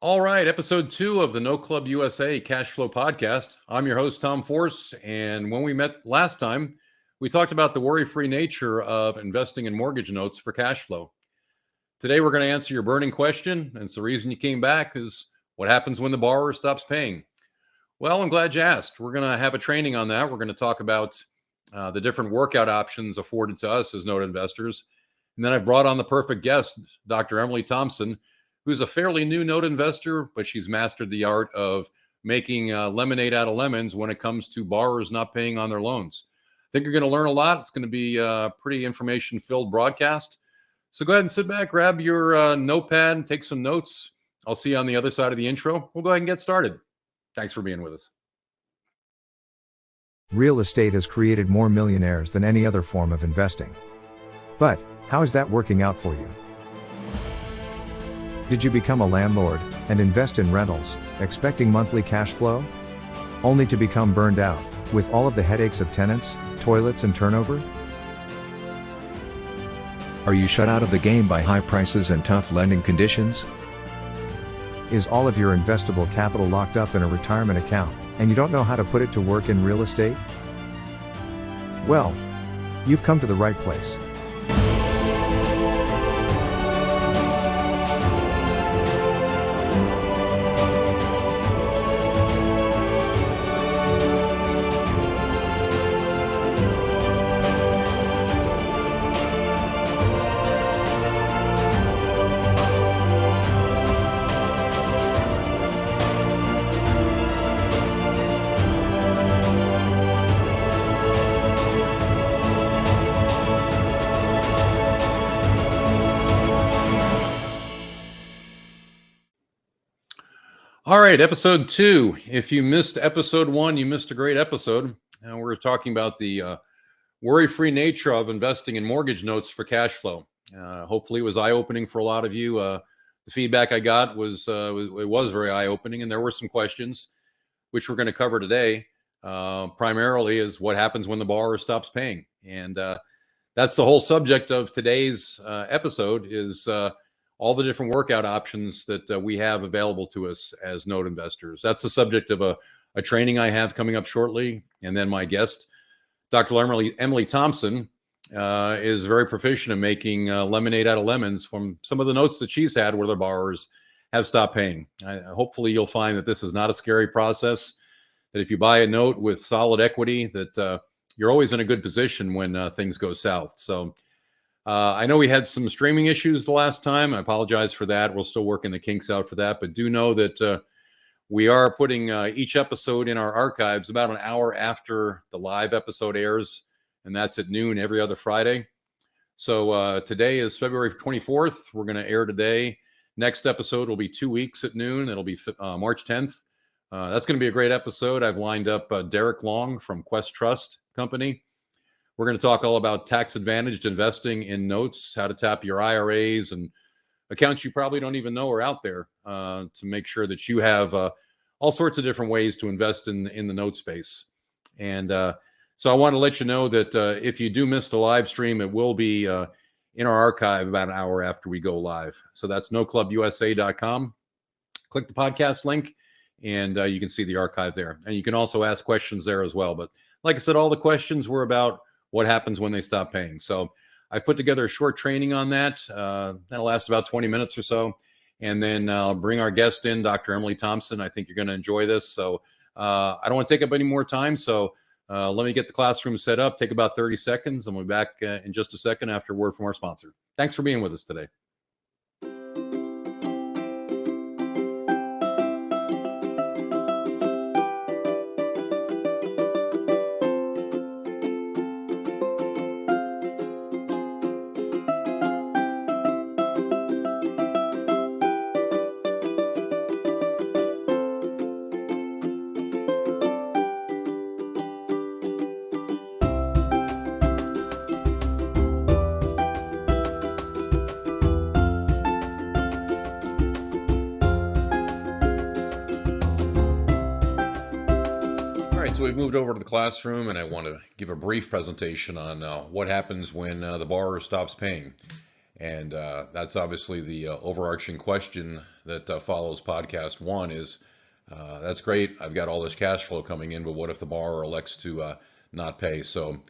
All right, episode 2 of the No Club USA Cash Flow Podcast. I'm your host, Tom Force, and when we met last time, we talked about the worry-free nature of investing in mortgage notes for cash flow. Today, we're going to answer your burning question, and it's the reason you came back is what happens when the borrower stops paying? Well, I'm glad you asked. We're going to have a training on that. We're going to talk about the different workout options afforded to us as note investors. And then I've brought on the perfect guest, Dr. Emily Thompson, who's a fairly new note investor, but she's mastered the art of making lemonade out of lemons when it comes to borrowers not paying on their loans. I think you're going to learn a lot. It's going to be a pretty information-filled broadcast. So go ahead and sit back, grab your notepad, and take some notes. I'll see you on the other side of the intro. We'll go ahead and get started. Thanks for being with us. Real estate has created more millionaires than any other form of investing. But how is that working out for you? Did you become a landlord and invest in rentals, expecting monthly cash flow? Only to become burned out, with all of the headaches of tenants, toilets and turnover? Are you shut out of the game by high prices and tough lending conditions? Is all of your investable capital locked up in a retirement account, and you don't know how to put it to work in real estate? Well, you've come to the right place. All right, episode 2. If you missed episode 1, you missed a great episode. And we're talking about the worry-free nature of investing in mortgage notes for cash flow. Hopefully, it was eye-opening for a lot of you. The feedback I got was very eye-opening, and there were some questions, which we're going to cover today. Primarily, is what happens when the borrower stops paying, and that's the whole subject of today's episode. Is all the different workout options that we have available to us as note investors. That's the subject of a training I have coming up shortly. And then my guest, Dr. Emily Thompson, is very proficient in making lemonade out of lemons from some of the notes that she's had where the borrowers have stopped paying. Hopefully you'll find that this is not a scary process, that if you buy a note with solid equity, that you're always in a good position when things go south. So I know we had some streaming issues the last time. I apologize for that. We're still working the kinks out for that, but do know that we are putting each episode in our archives about an hour after the live episode airs, and that's at noon every other Friday. So today is February 24th. We're going to air today. Next episode will be 2 weeks at noon. It'll be March 10th. That's going to be a great episode. I've lined up Derek Long from Quest Trust Company. We're going to talk all about tax-advantaged investing in notes, how to tap your IRAs and accounts you probably don't even know are out there to make sure that you have all sorts of different ways to invest in the note space. And so I want to let you know that if you do miss the live stream, it will be in our archive about an hour after we go live. So that's noclubusa.com. Click the podcast link, and you can see the archive there. And you can also ask questions there as well. But like I said, all the questions were about what happens when they stop paying. So I've put together a short training on that. That'll last about 20 minutes or so. And then I'll bring our guest in, Dr. Emily Thompson. I think you're going to enjoy this. So I don't want to take up any more time. So let me get the classroom set up. Take about 30 seconds. And we'll be back in just a second after a word from our sponsor. Thanks for being with us today. So we've moved over to the classroom, and I want to give a brief presentation on what happens when the borrower stops paying. And that's obviously the overarching question that follows podcast one is, that's great. I've got all this cash flow coming in, but what if the borrower elects to not pay? So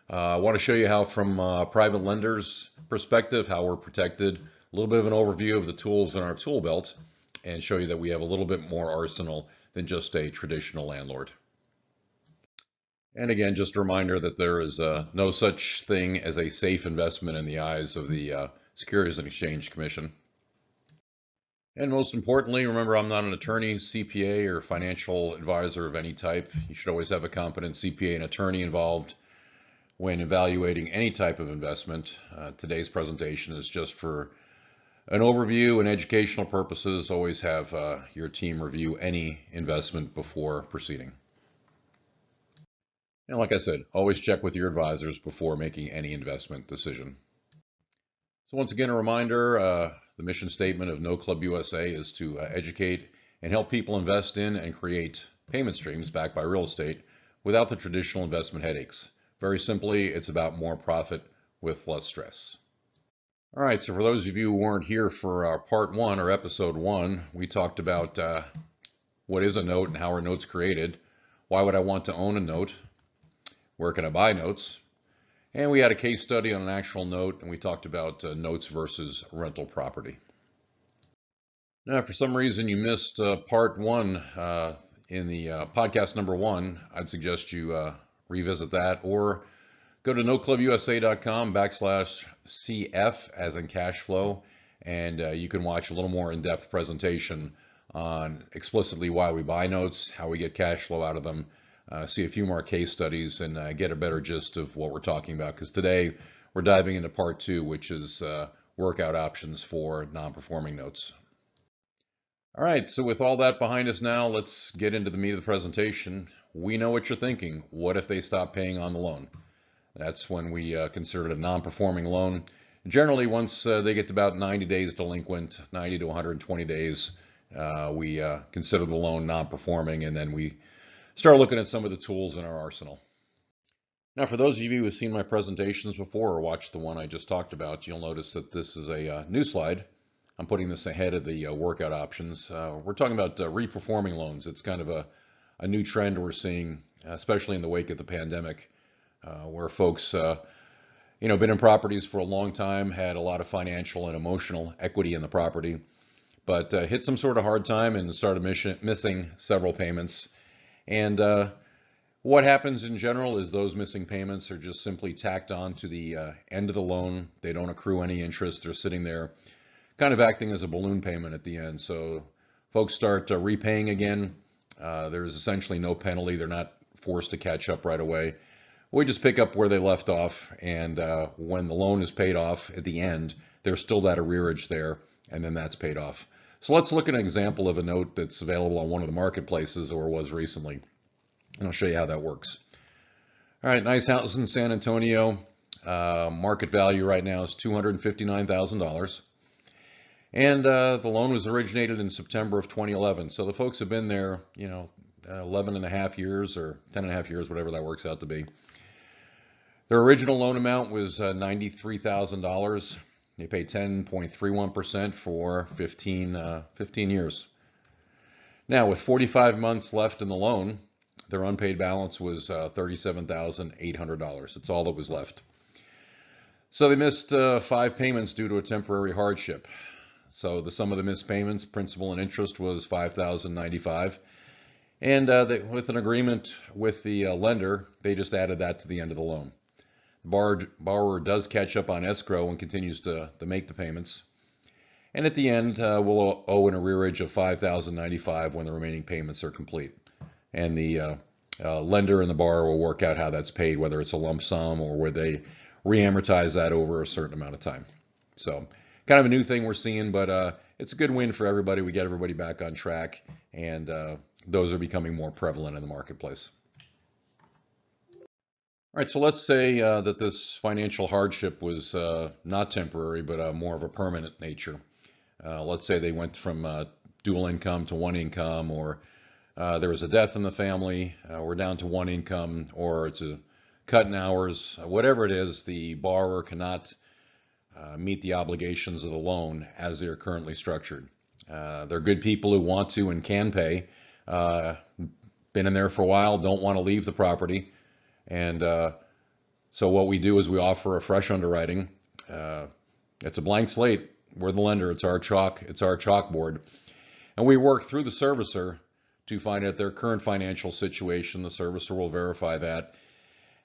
I want to show you how from private lenders perspective, how we're protected, a little bit of an overview of the tools in our tool belt, and show you that we have a little bit more arsenal than just a traditional landlord. And again, just a reminder that there is no such thing as a safe investment in the eyes of the Securities and Exchange Commission. And most importantly, remember, I'm not an attorney, CPA, or financial advisor of any type. You should always have a competent CPA and attorney involved when evaluating any type of investment. Today's presentation is just for an overview and educational purposes. Always have your team review any investment before proceeding. And like I said, always check with your advisors before making any investment decision. So once again, a reminder, the mission statement of No Club USA is to educate and help people invest in and create payment streams backed by real estate without the traditional investment headaches. Very simply, it's about more profit with less stress. All right, so for those of you who weren't here for our part one or episode one, we talked about what is a note and how are notes created, why would I want to own a note, where can I buy notes, and we had a case study on an actual note, and we talked about notes versus rental property. Now, if for some reason you missed part one in the podcast number one, I'd suggest you revisit that or go to noclubusa.com/CF as in cash flow, and you can watch a little more in-depth presentation on explicitly why we buy notes, how we get cash flow out of them, see a few more case studies, and get a better gist of what we're talking about. Because today we're diving into part two, which is workout options for non-performing notes. All right, so with all that behind us now, let's get into the meat of the presentation. We know what you're thinking. What if they stop paying on the loan? That's when we consider it a non-performing loan. Generally, once they get to about 90 days delinquent, 90 to 120 days, we consider the loan non-performing, and then we start looking at some of the tools in our arsenal. Now, for those of you who have seen my presentations before or watched the one I just talked about, you'll notice that this is a new slide. I'm putting this ahead of the workout options. We're talking about reperforming loans. It's kind of a new trend we're seeing, especially in the wake of the pandemic, where folks, been in properties for a long time, had a lot of financial and emotional equity in the property, but hit some sort of hard time and started missing several payments. And what happens in general is those missing payments are just simply tacked on to the end of the loan. They don't accrue any interest. They're sitting there kind of acting as a balloon payment at the end. So folks start repaying again. There's essentially no penalty. They're not forced to catch up right away. We just pick up where they left off, and when the loan is paid off at the end, there's still that arrearage there, and then that's paid off. So let's look at an example of a note that's available on one of the marketplaces, or was recently, and I'll show you how that works. All right, nice house in San Antonio. Market value right now is $259,000. And the loan was originated in September of 2011. So the folks have been there, 11 and a half years or 10 and a half years, whatever that works out to be. Their original loan amount was $93,000. They paid 10.31% for 15 years. Now, with 45 months left in the loan, their unpaid balance was $37,800. That's all that was left. So they missed 5 payments due to a temporary hardship. So the sum of the missed payments, principal and interest, was $5,095. And with an agreement with the lender, they just added that to the end of the loan. The borrower does catch up on escrow and continues to make the payments. And at the end, we'll owe an arrearage of $5,095 when the remaining payments are complete. And the lender and the borrower will work out how that's paid, whether it's a lump sum or where they re-amortize that over a certain amount of time. So kind of a new thing we're seeing, but it's a good win for everybody. We get everybody back on track, and those are becoming more prevalent in the marketplace. All right, so let's say that this financial hardship was not temporary, but more of a permanent nature. Let's say they went from dual income to one income, or there was a death in the family, we're down to one income, or it's a cut in hours, whatever it is, the borrower cannot meet the obligations of the loan as they're currently structured. They're good people who want to and can pay, been in there for a while, don't want to leave the property. And so what we do is we offer a fresh underwriting. It's a blank slate. We're the lender. It's our chalkboard. And we work through the servicer to find out their current financial situation. The servicer will verify that.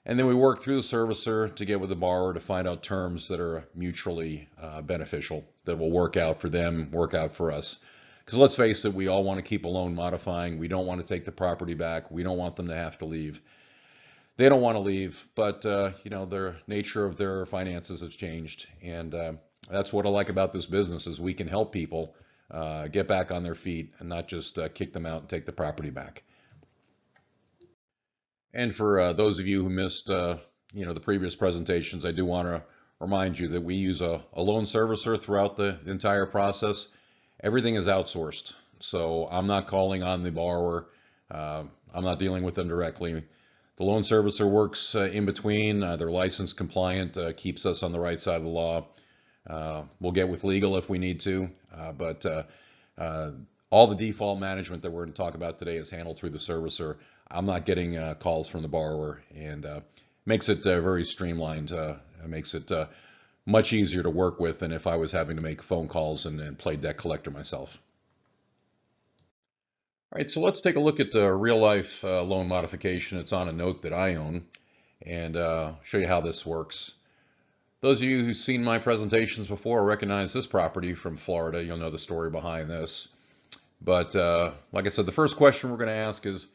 And then we work through the servicer to get with the borrower to find out terms that are mutually beneficial, that will work out for them, work out for us. Because let's face it, we all want to keep a loan modifying. We don't want to take the property back. We don't want them to have to leave. They don't want to leave, but their nature of their finances has changed. And that's what I like about this business is we can help people get back on their feet and not just kick them out and take the property back. And for those of you who missed, the previous presentations, I do want to remind you that we use a loan servicer throughout the entire process. Everything is outsourced, so I'm not calling on the borrower. I'm not dealing with them directly. The loan servicer works in between. They're license compliant, keeps us on the right side of the law. We'll get with legal if we need to, but all the default management that we're going to talk about today is handled through the servicer. I'm not getting calls from the borrower, and makes it very streamlined. It makes it much easier to work with than if I was having to make phone calls and play debt collector myself. All right, so let's take a look at the real life loan modification. It's on a note that I own, and show you how this works. Those of you who've seen my presentations before recognize this property from Florida. You'll know the story behind this. But like I said, the first question we're going to ask is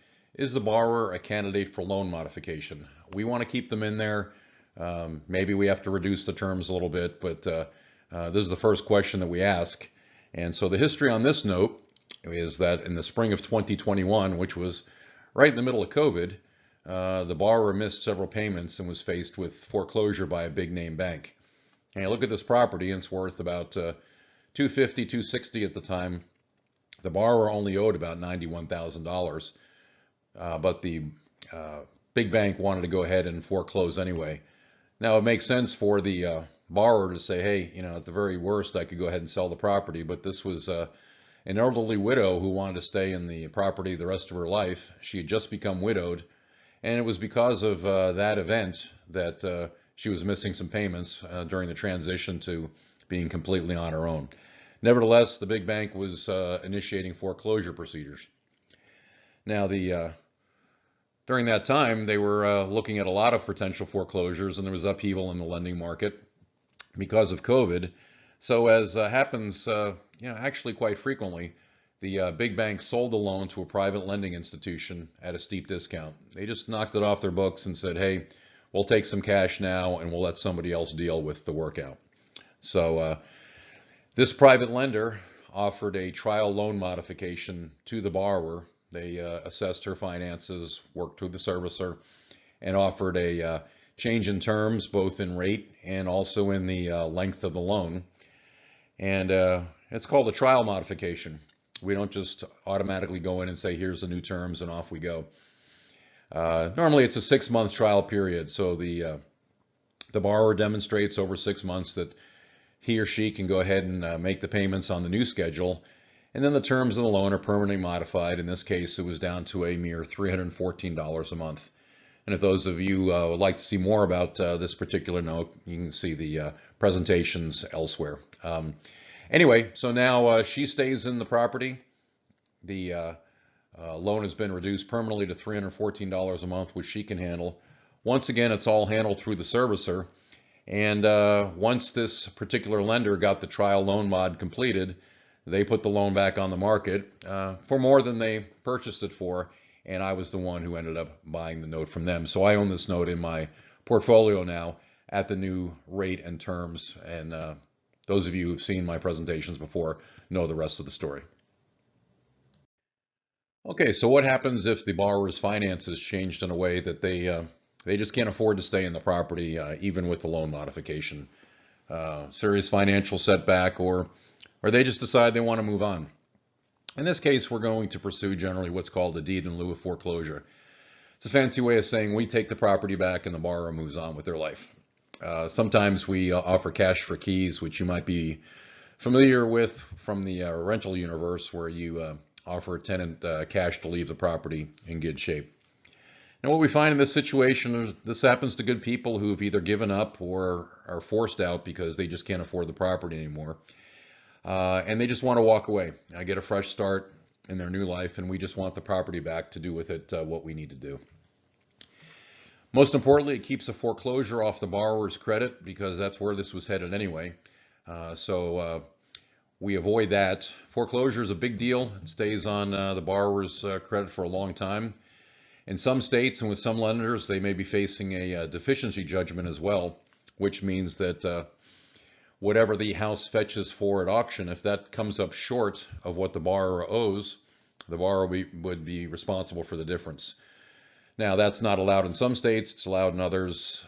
the borrower a candidate for loan modification? We want to keep them in there. Maybe we have to reduce the terms a little bit, but this is the first question that we ask. And so the history on this note is that in the spring of 2021, which was right in the middle of COVID, the borrower missed several payments and was faced with foreclosure by a big name bank. And you look at this property, and it's worth about $250, $260 at the time. The borrower only owed about $91,000, but the big bank wanted to go ahead and foreclose anyway. Now it makes sense for the borrower to say, hey, at the very worst, I could go ahead and sell the property, but this was an elderly widow who wanted to stay in the property the rest of her life. She had just become widowed, and it was because of that event that she was missing some payments during the transition to being completely on her own. Nevertheless, the big bank was initiating foreclosure procedures. Now, during that time, they were looking at a lot of potential foreclosures, and there was upheaval in the lending market because of COVID. So as happens, actually quite frequently, the big bank sold the loan to a private lending institution at a steep discount. They just knocked it off their books and said, hey, we'll take some cash now and we'll let somebody else deal with the workout. So this private lender offered a trial loan modification to the borrower. They assessed her finances, worked through the servicer, and offered a change in terms, both in rate and also in the length of the loan. And it's called a trial modification. We don't just automatically go in and say, here's the new terms and off we go. Normally it's a 6-month trial period. So the borrower demonstrates over 6 months that he or she can go ahead and make the payments on the new schedule. And then the terms of the loan are permanently modified. In this case, it was down to a mere $314 a month. And if those of you would like to see more about this particular note, you can see the presentations elsewhere. Anyway, so now she stays in the property. The loan has been reduced permanently to $314 a month, which she can handle. Once again, it's all handled through the servicer. And once this particular lender got the trial loan mod completed, they put the loan back on the market for more than they purchased it for. And I was the one who ended up buying the note from them. So I own this note in my portfolio now at the new rate and terms. And those of you who've seen my presentations before know the rest of the story. Okay, so what happens if the borrower's finances changed in a way that they just can't afford to stay in the property, even with the loan modification? Serious financial setback, or they just decide they want to move on. In this case, we're going to pursue generally what's called a deed in lieu of foreclosure. It's a fancy way of saying we take the property back and the borrower moves on with their life. Sometimes we offer cash for keys, which you might be familiar with from the rental universe, where you offer a tenant cash to leave the property in good shape. Now, what we find in this situation is this happens to good people who've either given up or are forced out because they just can't afford the property anymore. And they just want to walk away, get a fresh start in their new life, and we just want the property back to do with it what we need to do. Most importantly, it keeps a foreclosure off the borrower's credit, because that's where this was headed anyway. So we avoid that. Foreclosure is a big deal. It stays on the borrower's credit for a long time. In some states and with some lenders, they may be facing a deficiency judgment as well, which means that whatever the house fetches for at auction, if that comes up short of what the borrower owes, the borrower would be responsible for the difference. Now, that's not allowed in some states, it's allowed in others.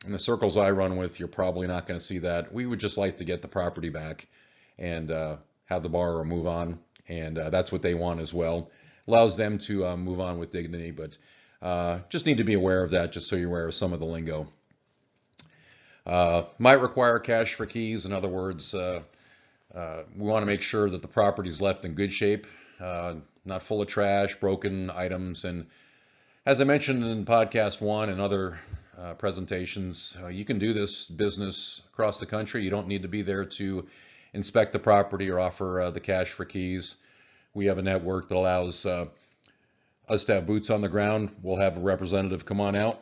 In the circles I run with, you're probably not going to see that. We would just like to get the property back and have the borrower move on, and that's what they want as well. Allows them to move on with dignity, but just need to be aware of that, just so you're aware of some of the lingo. Might require cash for keys. In other words, we want to make sure that the property is left in good shape, not full of trash, broken items. And as I mentioned in podcast 1 and other presentations, you can do this business across the country. You don't need to be there to inspect the property or offer the cash for keys. We have a network that allows us to have boots on the ground. We'll have a representative come on out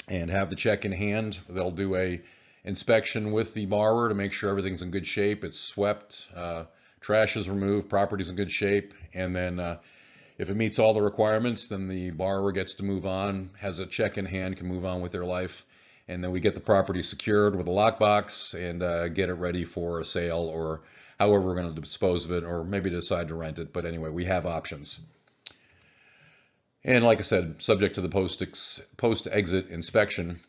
and have the check in hand. They'll do a inspection with the borrower to make sure everything's in good shape. It's swept, trash is removed, property's in good shape, and then if it meets all the requirements, then the borrower gets to move on, has a check in hand, can move on with their life, and then we get the property secured with a lockbox and get it ready for a sale, or however we're going to dispose of it, or maybe decide to rent it. But anyway, we have options. And like I said, subject to the post-exit inspection.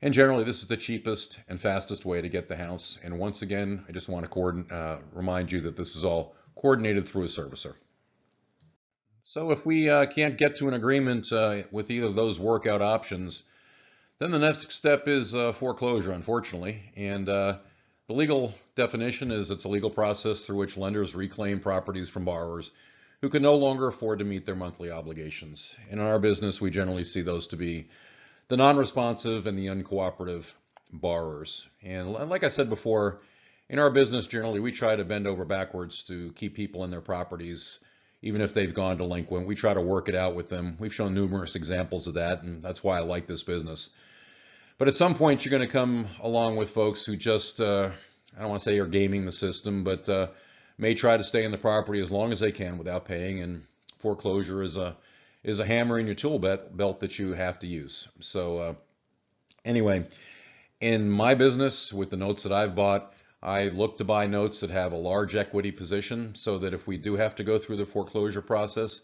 And generally, this is the cheapest and fastest way to get the house. And once again, I just want to remind you that this is all coordinated through a servicer. So if we can't get to an agreement with either of those workout options, then the next step is foreclosure, unfortunately. And the legal definition is it's a legal process through which lenders reclaim properties from borrowers who can no longer afford to meet their monthly obligations. And in our business, we generally see those to be the non-responsive and the uncooperative borrowers. And like I said before, in our business, generally, we try to bend over backwards to keep people in their properties, even if they've gone delinquent. We try to work it out with them. We've shown numerous examples of that, and that's why I like this business. But at some point, you're going to come along with folks who just, I don't want to say are gaming the system, but may try to stay in the property as long as they can without paying, and foreclosure is a hammer in your tool belt that you have to use. So anyway, in my business, with the notes that I've bought, I look to buy notes that have a large equity position, so that if we do have to go through the foreclosure process,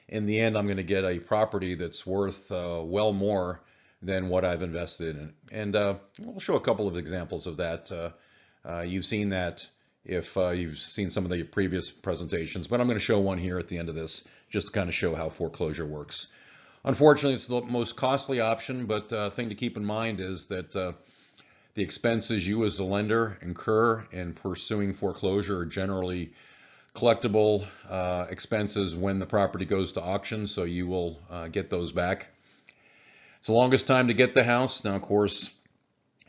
in the end, I'm going to get a property that's worth well more than what I've invested in. And we'll show a couple of examples of that. You've seen that if you've seen some of the previous presentations, but I'm going to show one here at the end of this, just to kind of show how foreclosure works. Unfortunately, it's the most costly option, but thing to keep in mind is that the expenses you as the lender incur in pursuing foreclosure are generally collectible expenses when the property goes to auction, so you will get those back. It's the longest time to get the house. Now, of course,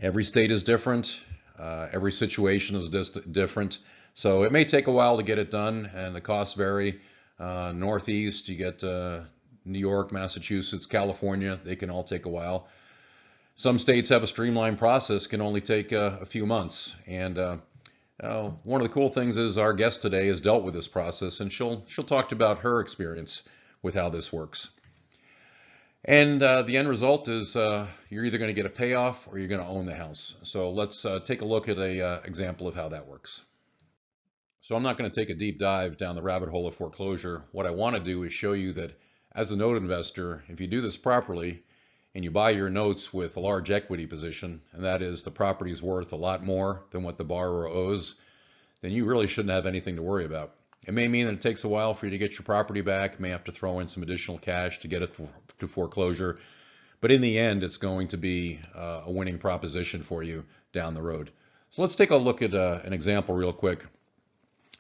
every state is different. Every situation is different. So it may take a while to get it done, and the costs vary. Northeast, you get New York, Massachusetts, California, they can all take a while. Some states have a streamlined process, can only take a few months. And one of the cool things is our guest today has dealt with this process, and she'll talk about her experience with how this works. And the end result is you're either going to get a payoff or you're going to own the house. So let's take a look at an example of how that works. So I'm not going to take a deep dive down the rabbit hole of foreclosure. What I want to do is show you that as a note investor, if you do this properly and you buy your notes with a large equity position, and that is the property's worth a lot more than what the borrower owes, then you really shouldn't have anything to worry about. It may mean that it takes a while for you to get your property back. You may have to throw in some additional cash to get it to foreclosure. but in the end, it's going to be a winning proposition for you down the road. So let's take a look at an example real quick.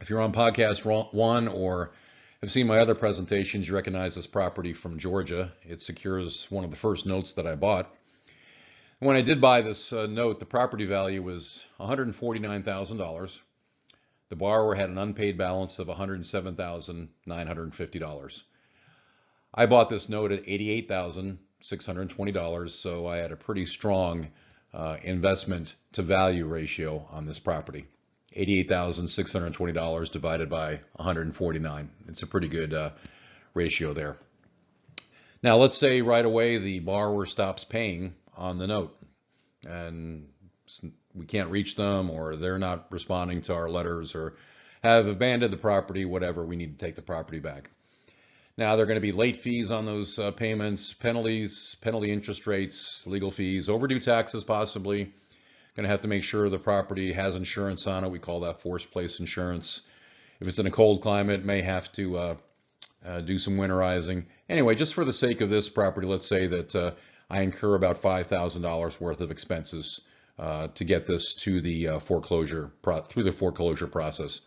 If you're on podcast one or have seen my other presentations, you recognize this property from Georgia. It secures one of the first notes that I bought. When I did buy this note, the property value was $149,000. The borrower had an unpaid balance of $107,950. I bought this note at $88,620, so I had a pretty strong investment to value ratio on this property. $88,620 divided by 149. It's a pretty good ratio there. Now, let's say right away the borrower stops paying on the note and we can't reach them, or they're not responding to our letters, or have abandoned the property, whatever. We need to take the property back. Now, there are going to be late fees on those payments, penalties, penalty interest rates, legal fees, overdue taxes possibly. Going to have to make sure the property has insurance on it. We call that forced place insurance. If it's in a cold climate, may have to do some winterizing. Anyway, just for the sake of this property, let's say that I incur about $5,000 worth of expenses to get this to the foreclosure through the foreclosure process.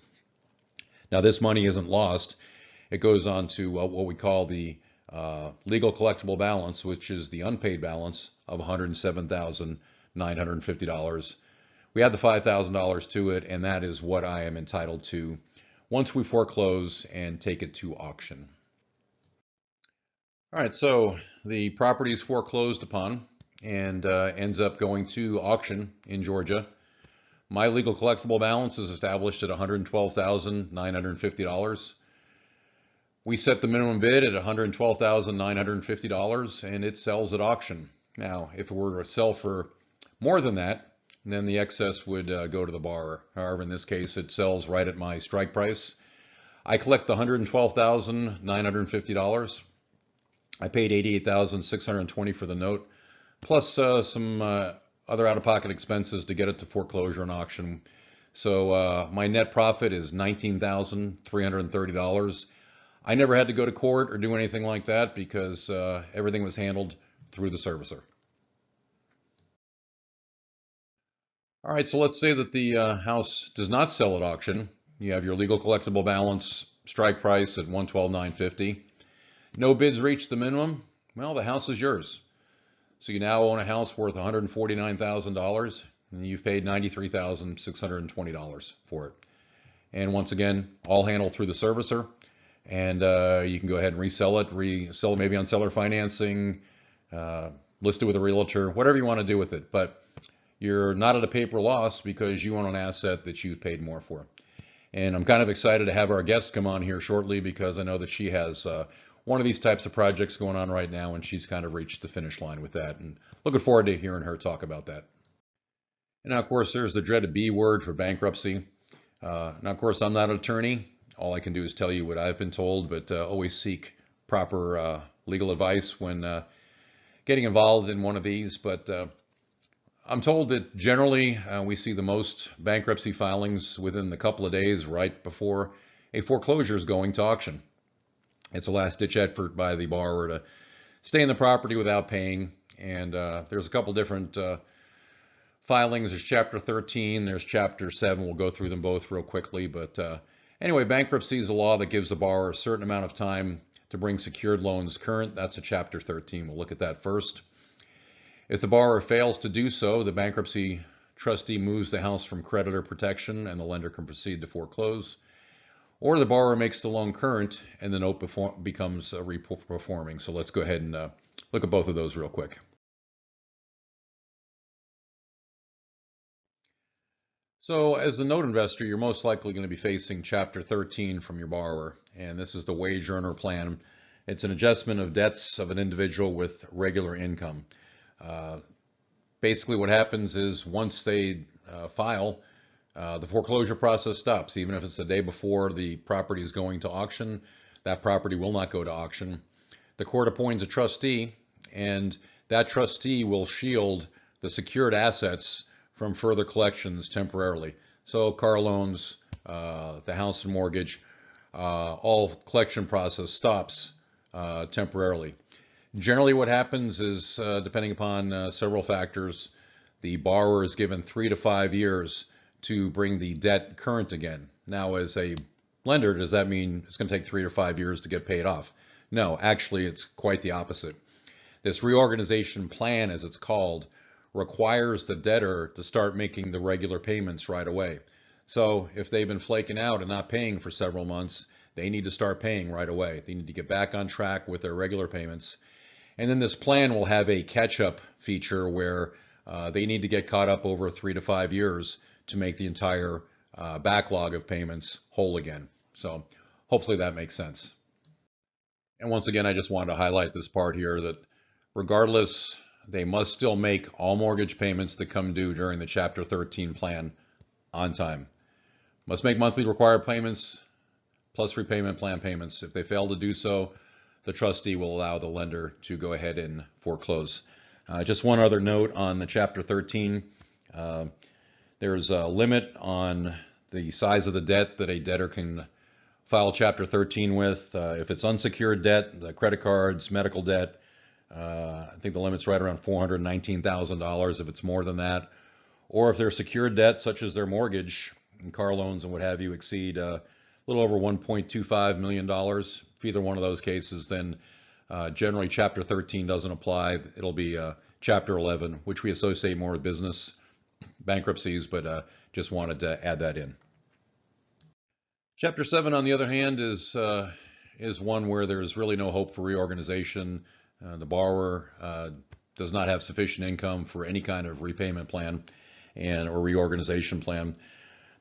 Now, this money isn't lost. It goes on to what we call the legal collectible balance, which is the unpaid balance of $107,950. We add the $5,000 to it, and that is what I am entitled to once we foreclose and take it to auction. All right, so the property is foreclosed upon and ends up going to auction in Georgia. My legal collectible balance is established at $112,950. We set the minimum bid at $112,950, and it sells at auction. Now, if it were to sell for more than that, then the excess would go to the borrower. However, in this case, it sells right at my strike price. I collect the $112,950. I paid $88,620 for the note, plus some other out-of-pocket expenses to get it to foreclosure and auction. So my net profit is $19,330. I never had to go to court or do anything like that because everything was handled through the servicer. All right, so let's say that the house does not sell at auction. You have your legal collectible balance, strike price at $112,950. No bids reach the minimum. Well, the house is yours. So you now own a house worth $149,000, and you've paid $93,620 for it. And once again, all handled through the servicer. And you can go ahead and resell it maybe on seller financing, list it with a realtor, whatever you want to do with it. But you're not at a paper loss because you own an asset that you've paid more for. And I'm kind of excited to have our guest come on here shortly because I know that she has one of these types of projects going on right now, and she's kind of reached the finish line with that. And looking forward to hearing her talk about that. And now, of course, there's the dreaded B word for bankruptcy. Now, of course, I'm not an attorney. All I can do is tell you what I've been told, but always seek proper legal advice when getting involved in one of these. But I'm told that generally we see the most bankruptcy filings within a couple of days right before a foreclosure is going to auction. It's a last-ditch effort by the borrower to stay in the property without paying. And there's a couple different filings. There's Chapter 13, there's Chapter 7. We'll go through them both real quickly. But anyway, bankruptcy is a law that gives the borrower a certain amount of time to bring secured loans current. That's a Chapter 13. We'll look at that first. If the borrower fails to do so, the bankruptcy trustee moves the house from creditor protection and the lender can proceed to foreclose. Or the borrower makes the loan current and the note becomes re-performing. So let's go ahead and look at both of those real quick. So as the note investor, you're most likely going to be facing Chapter 13 from your borrower. And this is the wage earner plan. It's an adjustment of debts of an individual with regular income. Basically what happens is once they file, the foreclosure process stops. Even if it's the day before the property is going to auction, that property will not go to auction. The court appoints a trustee, and that trustee will shield the secured assets from further collections temporarily. So car loans, the house and mortgage, all collection process stops temporarily. Generally, what happens is, depending upon several factors, the borrower is given 3 to 5 years to bring the debt current again. Now, as a lender, does that mean it's going to take 3 to 5 years to get paid off? No, actually, it's quite the opposite. This reorganization plan, as it's called, requires the debtor to start making the regular payments right away. So if they've been flaking out and not paying for several months, they need to start paying right away. They need to get back on track with their regular payments. And then this plan will have a catch-up feature where they need to get caught up over 3 to 5 years to make the entire backlog of payments whole again. So hopefully that makes sense. And once again, I just wanted to highlight this part here that regardless, they must still make all mortgage payments that come due during the Chapter 13 plan on time. Must make monthly required payments plus repayment plan payments. If they fail to do so, the trustee will allow the lender to go ahead and foreclose. Just one other note on the Chapter 13. There's a limit on the size of the debt that a debtor can file Chapter 13 with. If it's unsecured debt, the credit cards, medical debt, I think the limit's right around $419,000 if it's more than that. Or if their secured debt, such as their mortgage and car loans and what have you, exceed a little over $1.25 million. For either one of those cases, then generally Chapter 13 doesn't apply. It'll be Chapter 11, which we associate more with business bankruptcies, but just wanted to add that in. Chapter 7, on the other hand, is one where there's really no hope for reorganization. The borrower does not have sufficient income for any kind of repayment plan or reorganization plan.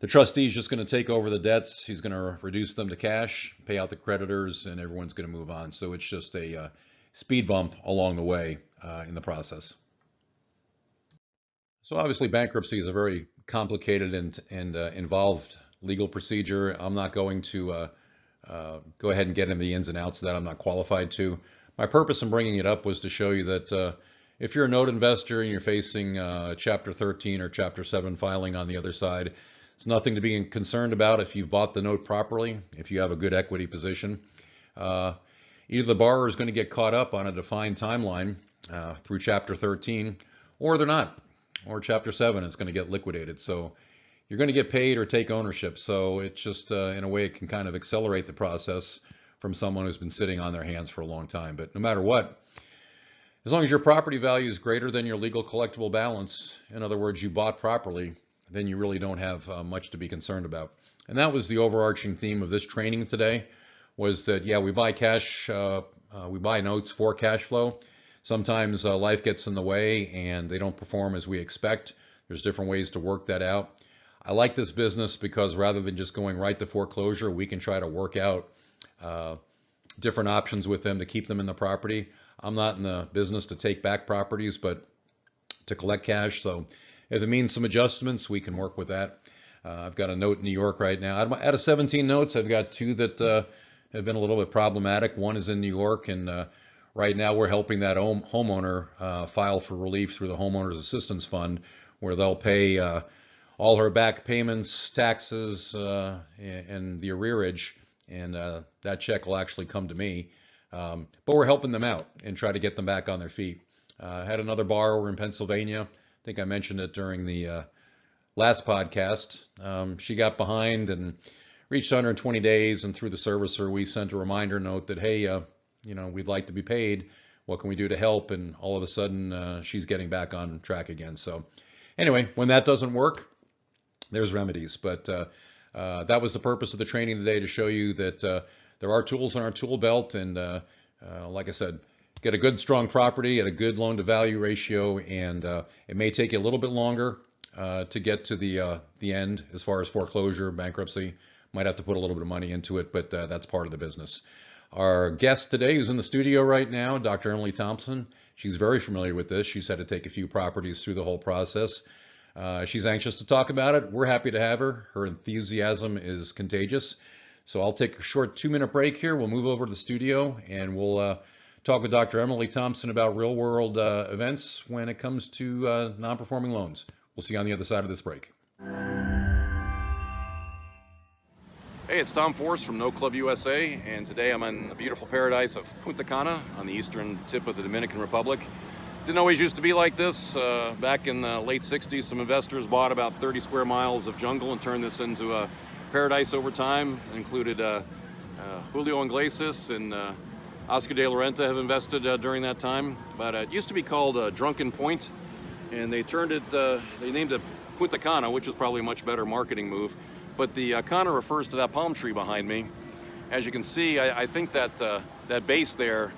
The trustee is just going to take over the debts. He's going to reduce them to cash, pay out the creditors, and everyone's going to move on. So it's just a speed bump along the way in the process. So obviously bankruptcy is a very complicated and involved legal procedure. I'm not going to go ahead and get into the ins and outs of that. I'm not qualified to. My purpose in bringing it up was to show you that if you're a note investor and you're facing Chapter 13 or Chapter 7 filing on the other side, it's nothing to be concerned about if you've bought the note properly, if you have a good equity position. Either the borrower is going to get caught up on a defined timeline through Chapter 13, or they're not, or Chapter 7 is going to get liquidated. So you're going to get paid or take ownership. So it's just, in a way, it can kind of accelerate the process from someone who's been sitting on their hands for a long time. But no matter what, as long as your property value is greater than your legal collectible balance, in other words, you bought properly, then you really don't have much to be concerned about. And that was the overarching theme of this training today, was that, yeah, we buy cash, we buy notes for cash flow. Sometimes life gets in the way and they don't perform as we expect. There's different ways to work that out. I like this business because rather than just going right to foreclosure, we can try to work out different options with them to keep them in the property. I'm not in the business to take back properties, but to collect cash. So if it means some adjustments, we can work with that. I've got a note in New York right now. Out of 17 notes, I've got 2 that have been a little bit problematic. One is in New York, and right now we're helping that homeowner file for relief through the Homeowners Assistance Fund, where they'll pay all her back payments, taxes, and the arrearage, and that check will actually come to me. But we're helping them out and try to get them back on their feet. I had another borrower in Pennsylvania. I think I mentioned it during the last podcast. She got behind and reached 120 days, and through the servicer, we sent a reminder note that, hey, we'd like to be paid. What can we do to help? And all of a sudden, she's getting back on track again. So anyway, when that doesn't work, there's remedies. But that was the purpose of the training today, to show you that there are tools in our tool belt. And like I said, get a good, strong property at a good loan to value ratio, and it may take you a little bit longer to get to the end as far as foreclosure, bankruptcy. Might have to put a little bit of money into it, but that's part of the business. Our guest today, who's in the studio right now, Dr. Emily Thompson. She's very familiar with this. She's had to take a few properties through the whole process. She's anxious to talk about it. We're happy to have her. Her enthusiasm is contagious. So I'll take a short 2-minute break here. We'll move over to the studio, and we'll talk with Dr. Emily Thompson about real-world events when it comes to non-performing loans. We'll see you on the other side of this break. Hey, it's Tom Force from No Club USA, and today I'm in the beautiful paradise of Punta Cana on the eastern tip of the Dominican Republic. Didn't always used to be like this. Back in the late 60s, some investors bought about 30 square miles of jungle and turned this into a paradise over time. It included Julio Iglesias and Oscar de la Renta have invested during that time. But it used to be called Drunken Point, and they named it Punta Cana, which is probably a much better marketing move. But the Cana refers to that palm tree behind me. As you can see, I think that that base there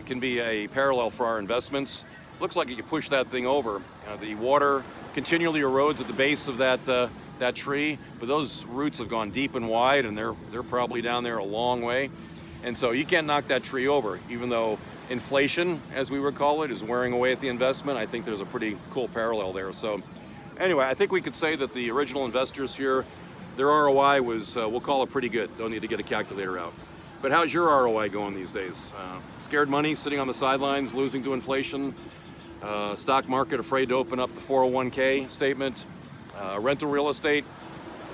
can be a parallel for our investments. Looks like you can push that thing over. The water continually erodes at the base of that tree, but those roots have gone deep and wide, and they're probably down there a long way. And so you can't knock that tree over, even though inflation, as we would call it, is wearing away at the investment. I think there's a pretty cool parallel there. So anyway, I think we could say that the original investors here, their ROI was, we'll call it pretty good. Don't need to get a calculator out. But how's your ROI going these days? Scared money, sitting on the sidelines, losing to inflation, stock market afraid to open up the 401k statement, rental real estate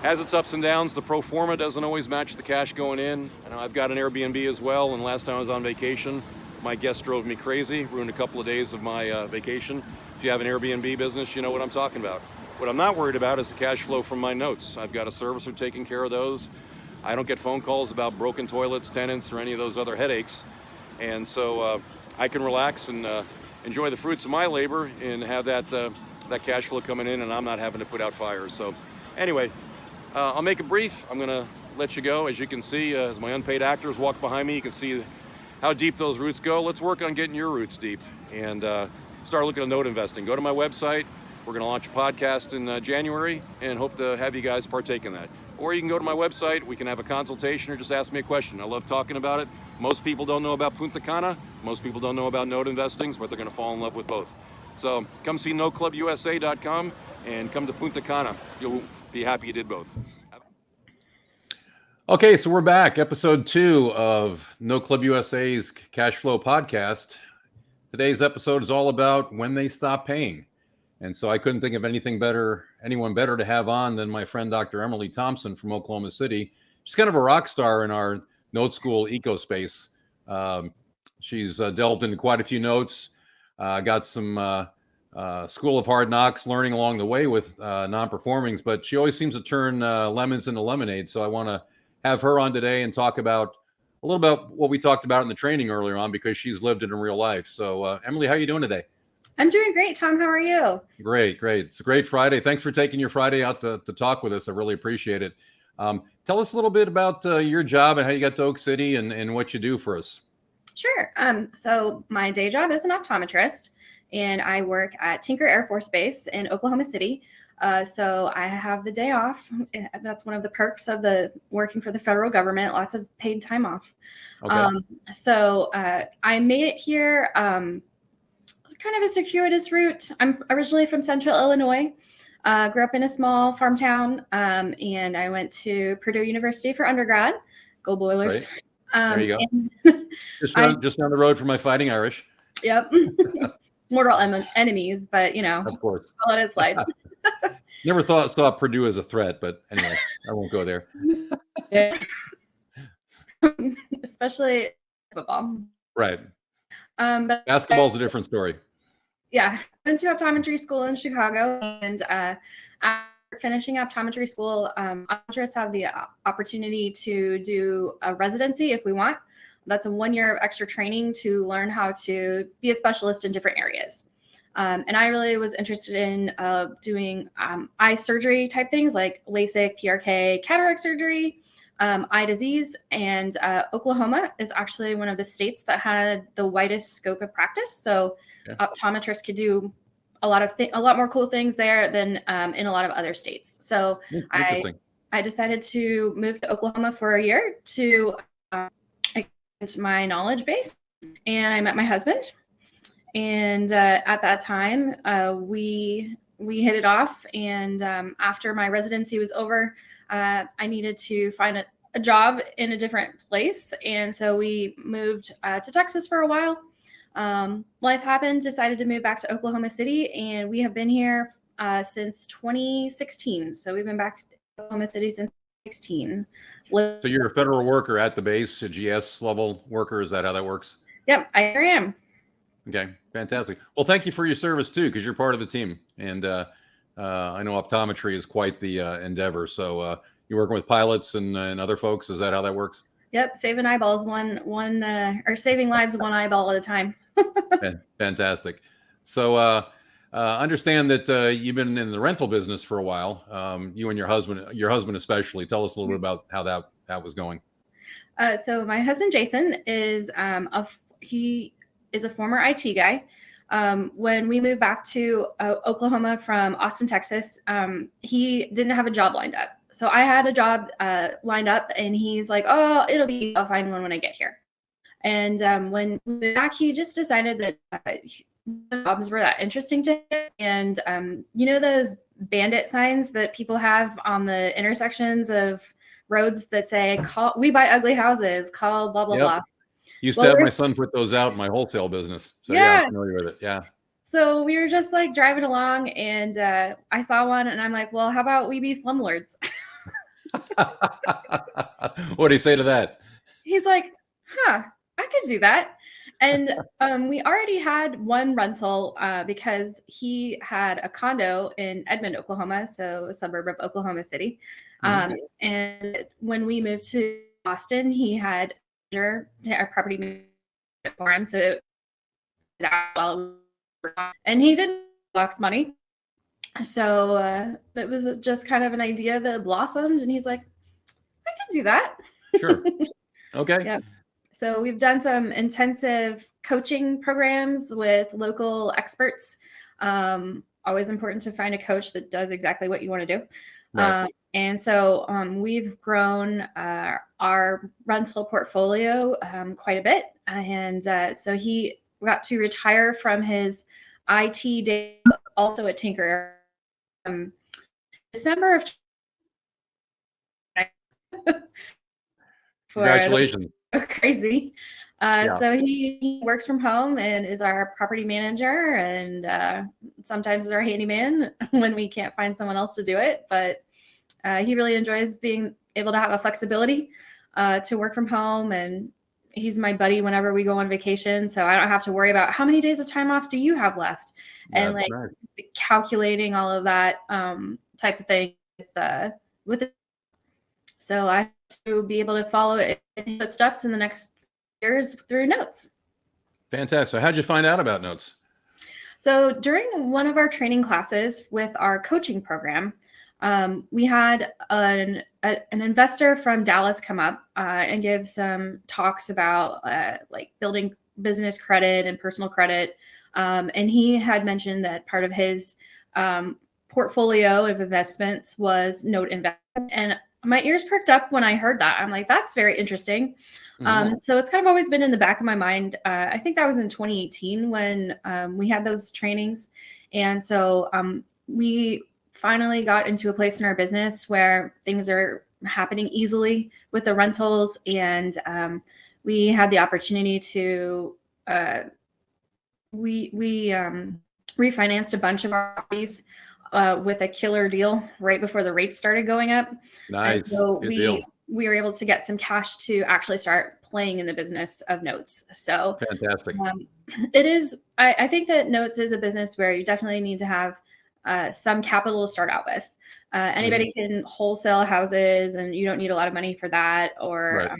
has its ups and downs. The pro forma doesn't always match the cash going in. I know I've got an Airbnb as well, and last time I was on vacation, my guest drove me crazy, ruined a couple of days of my vacation. If you have an Airbnb business, you know what I'm talking about. What I'm not worried about is the cash flow from my notes. I've got a servicer taking care of those. I don't get phone calls about broken toilets, tenants, or any of those other headaches. And so I can relax and enjoy the fruits of my labor and have that cash flow coming in, and I'm not having to put out fires. So anyway, I'll make it brief. I'm gonna let you go. As you can see, as my unpaid actors walk behind me, you can see how deep those roots go. Let's work on getting your roots deep and start looking at note investing. Go to my website. We're going to launch a podcast in January and hope to have you guys partake in that. Or you can go to my website. We can have a consultation or just ask me a question. I love talking about it. Most people don't know about Punta Cana. Most people don't know about note investings, but they're going to fall in love with both. So come see NoClubUSA.com and come to Punta Cana. You'll be happy you did both. Okay, so we're back. Episode 2 of No Club USA's Cash Flow Podcast. Today's episode is all about when they stop paying. And so I couldn't think of anyone better to have on than my friend, Dr. Emily Thompson from Oklahoma City. She's kind of a rock star in our note school ecospace. She's delved into quite a few notes, got some School of Hard Knocks learning along the way with non-performings, but she always seems to turn lemons into lemonade. So I want to have her on today and talk about a little about what we talked about in the training earlier on, because she's lived it in real life. So Emily, how are you doing today? I'm doing great, Tom. How are you? Great. It's a great Friday. Thanks for taking your Friday out to talk with us. I really appreciate it. Tell us a little bit about your job and how you got to Oak City and what you do for us. Sure. So my day job is an optometrist, and I work at Tinker Air Force Base in Oklahoma City. So I have the day off. That's one of the perks of working for the federal government, lots of paid time off. Okay. So I made it here. Kind of a circuitous route. I'm originally from Central Illinois, grew up in a small farm town, and I went to Purdue University for undergrad. Go Boilers. Right. There you go. Just down the road from my Fighting Irish. Yep. Mortal enemies, but of course, I'll let it slide. Never saw Purdue as a threat, but anyway, I won't go there. Yeah. Especially football. Right. But basketball's a different story. Yeah, I went to optometry school in Chicago, and after finishing optometry school, optometrists have the opportunity to do a residency if we want. That's a 1 year of extra training to learn how to be a specialist in different areas. And I really was interested in doing eye surgery type things like LASIK, PRK, cataract surgery, eye disease. And Oklahoma is actually one of the states that had the widest scope of practice. So optometrists could do a lot more cool things there than in a lot of other states. So I decided to move to Oklahoma for a year to expand my knowledge base. And I met my husband. And at that time, we hit it off. And after my residency was over, I needed to find a job in a different place. And so we moved to Texas for a while. Life happened, decided to move back to Oklahoma City, and we have been here since 2016. So we've been back to Oklahoma City since 2016. Well, So you're a federal worker at the base, a GS level worker. Is that how that works? yep, I am. Okay, fantastic. Well, thank you for your service too, because you're part of the team. And I know optometry is quite the endeavor. So you're working with pilots and other folks. Is that how that works? Yep, saving eyeballs or saving lives one eyeball at a time. Fantastic. So understand that you've been in the rental business for a while. You and your husband especially. Tell us a little bit about how that was going. So my husband Jason is he is a former IT guy. When we moved back to Oklahoma from Austin, Texas, he didn't have a job lined up. So I had a job lined up, and he's like, "Oh, I'll find one when I get here." And when we moved back, he just decided that jobs were that interesting to him. And those bandit signs that people have on the intersections of roads that say, "We buy ugly houses, call blah blah blah." Used to have my son put those out in my wholesale business. So yeah, I'm familiar with it. Yeah. So we were just like driving along, and I saw one, and I'm like, "Well, how about we be slumlords?" What do you say to that? He's like, "Huh, I could do that." And we already had one rental because he had a condo in Edmond, Oklahoma, so a suburb of Oklahoma City. And when we moved to Austin, he had a property manager for him. So and he didn't box money. So it was just kind of an idea that blossomed, and he's like, "I could do that." Sure. Okay. Yeah. So we've done some intensive coaching programs with local experts. Always important to find a coach that does exactly what you want to do. Right. And so we've grown our rental portfolio quite a bit. And so he got to retire from his IT day, also at Tinker, December of Congratulations. crazy. So he works from home and is our property manager, and sometimes is our handyman when we can't find someone else to do it. But he really enjoys being able to have a flexibility to work from home, and he's my buddy whenever we go on vacation. So I don't have to worry about how many days of time off do you have left, and That's right. calculating all of that type of thing with it. So I have to be able to follow in footsteps in the next years through Notes. Fantastic. So how'd you find out about Notes? So during one of our training classes with our coaching program, we had an investor from Dallas come up and give some talks about like building business credit and personal credit. And he had mentioned that part of his portfolio of investments was note investment. And my ears perked up when I heard that. I'm like, that's very interesting. So it's kind of always been in the back of my mind. I think that was in 2018 when we had those trainings. And so we finally got into a place in our business where things are happening easily with the rentals. And we had the opportunity to, we refinanced a bunch of our properties with a killer deal right before the rates started going up. Nice. And so Good deal. we were able to get some cash to actually start playing in the business of Notes. So fantastic. It is, I think that Notes is a business where you definitely need to have some capital to start out with. Anybody can wholesale houses, and you don't need a lot of money for that, or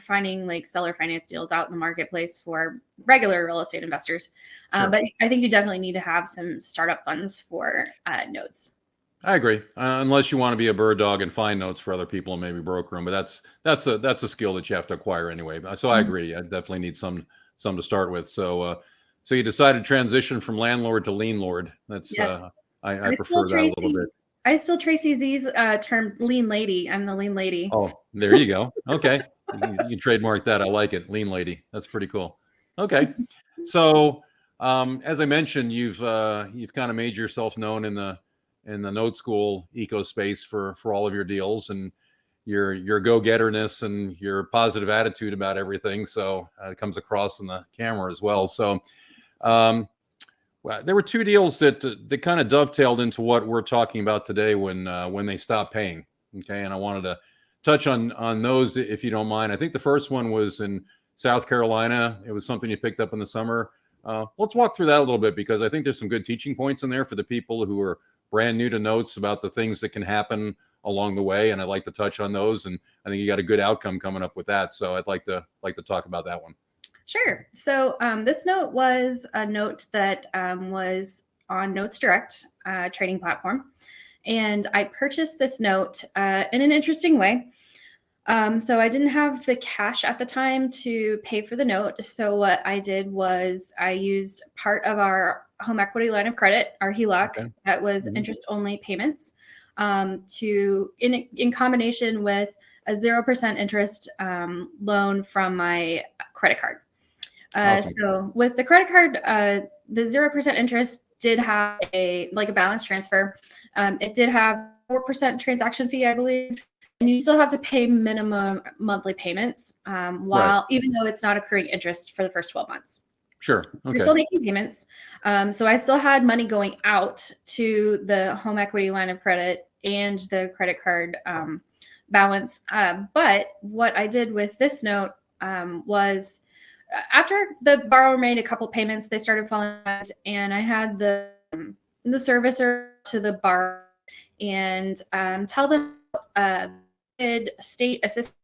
finding like seller finance deals out in the marketplace for regular real estate investors. But I think you definitely need to have some startup funds for Notes. I agree. Unless you want to be a bird dog and find notes for other people and maybe broker them, but that's a skill that you have to acquire anyway. So I agree. I definitely need some to start with. So so you decided to transition from landlord to lien lord. That's I prefer that a little bit. I still Tracy Z's term lean lady. I'm the lean lady. Oh, there you go. Okay. You trademark that. I like it. Lean lady. That's pretty cool. Okay. So as I mentioned, you've kind of made yourself known in the note school eco space for all of your deals, and your go-getterness and your positive attitude about everything. So it comes across in the camera as well. So there were two deals that kind of dovetailed into what we're talking about today when they stopped paying. Okay. And I wanted to touch on those if you don't mind. I think the first one was in South Carolina. It was something you picked up in the summer. Let's walk through that a little bit, because I think there's some good teaching points in there for the people who are brand new to notes about the things that can happen along the way, and I'd like to touch on those. And I think you got a good outcome coming up with that, so I'd like to talk about that one. Sure. So this note was a note that was on Notes Direct trading platform, and I purchased this note in an interesting way. So I didn't have the cash at the time to pay for the note. So what I did was I used part of our home equity line of credit, our HELOC, that was interest-only payments, in combination with a 0% interest loan from my credit card. Awesome. So with the credit card, the 0% interest did have a balance transfer. It did have 4% transaction fee, I believe. And you still have to pay minimum monthly payments even though it's not accruing interest for the first 12 months. Sure. Okay. You're still making payments. So I still had money going out to the home equity line of credit and the credit card balance. But what I did with this note was after the borrower made a couple payments, they started falling out, and I had the servicer to the borrower and tell them state assistance.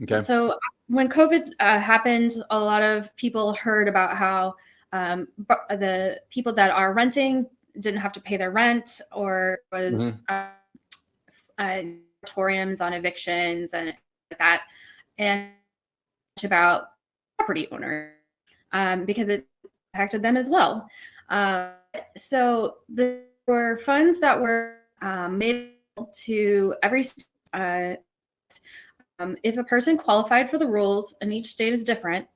Okay. So when COVID happened, a lot of people heard about how the people that are renting didn't have to pay their rent, or was moratoriums on evictions and that, and about property owners because it impacted them as well. So there were funds that were made to every if a person qualified for the rules, and each state is different,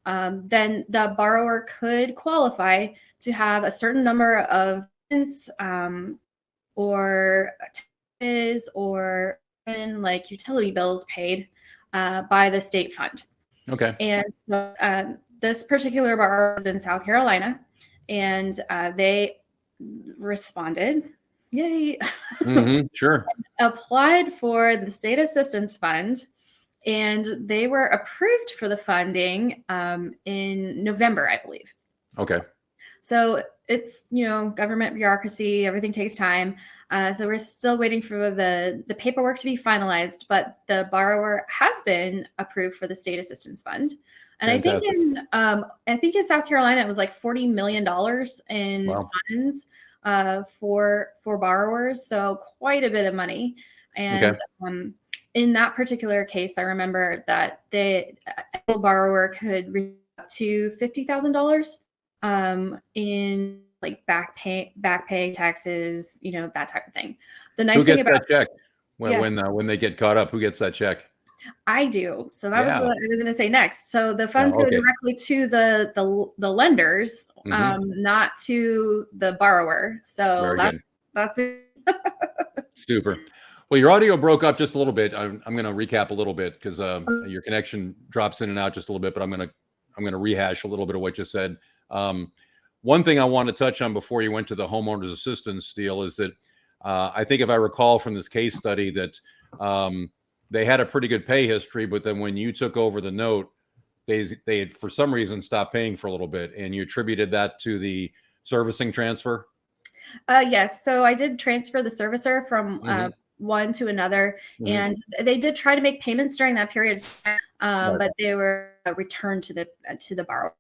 then the borrower could qualify to have a certain number of or taxes or like utility bills paid by the state fund. Okay. And so this particular borrower was in South Carolina, and they responded. Yay. Sure. Applied for the state assistance fund, and they were approved for the funding in November, I believe. Okay. So it's, government bureaucracy, everything takes time. So we're still waiting for the paperwork to be finalized, but the borrower has been approved for the state assistance fund. And Fantastic. I think in South Carolina, it was like $40 million in funds for borrowers. So quite a bit of money. And in that particular case, I remember that the borrower could reach up to $50,000 in like back pay, taxes, that type of thing. The nice thing about that check when they get caught up, who gets that check? I do. So that was what I was going to say next. So the funds go directly to the lenders, not to the borrower. So that's it. Super. Well, your audio broke up just a little bit. I'm going to recap a little bit because your connection drops in and out just a little bit, but I'm going to rehash a little bit of what you said. One thing I want to touch on before you went to the homeowners assistance deal is that I think if I recall from this case study that they had a pretty good pay history, but then when you took over the note, they had for some reason stopped paying for a little bit, and you attributed that to the servicing transfer. Yes. So I did transfer the servicer from one to another, and they did try to make payments during that period, but they were returned to the borrower.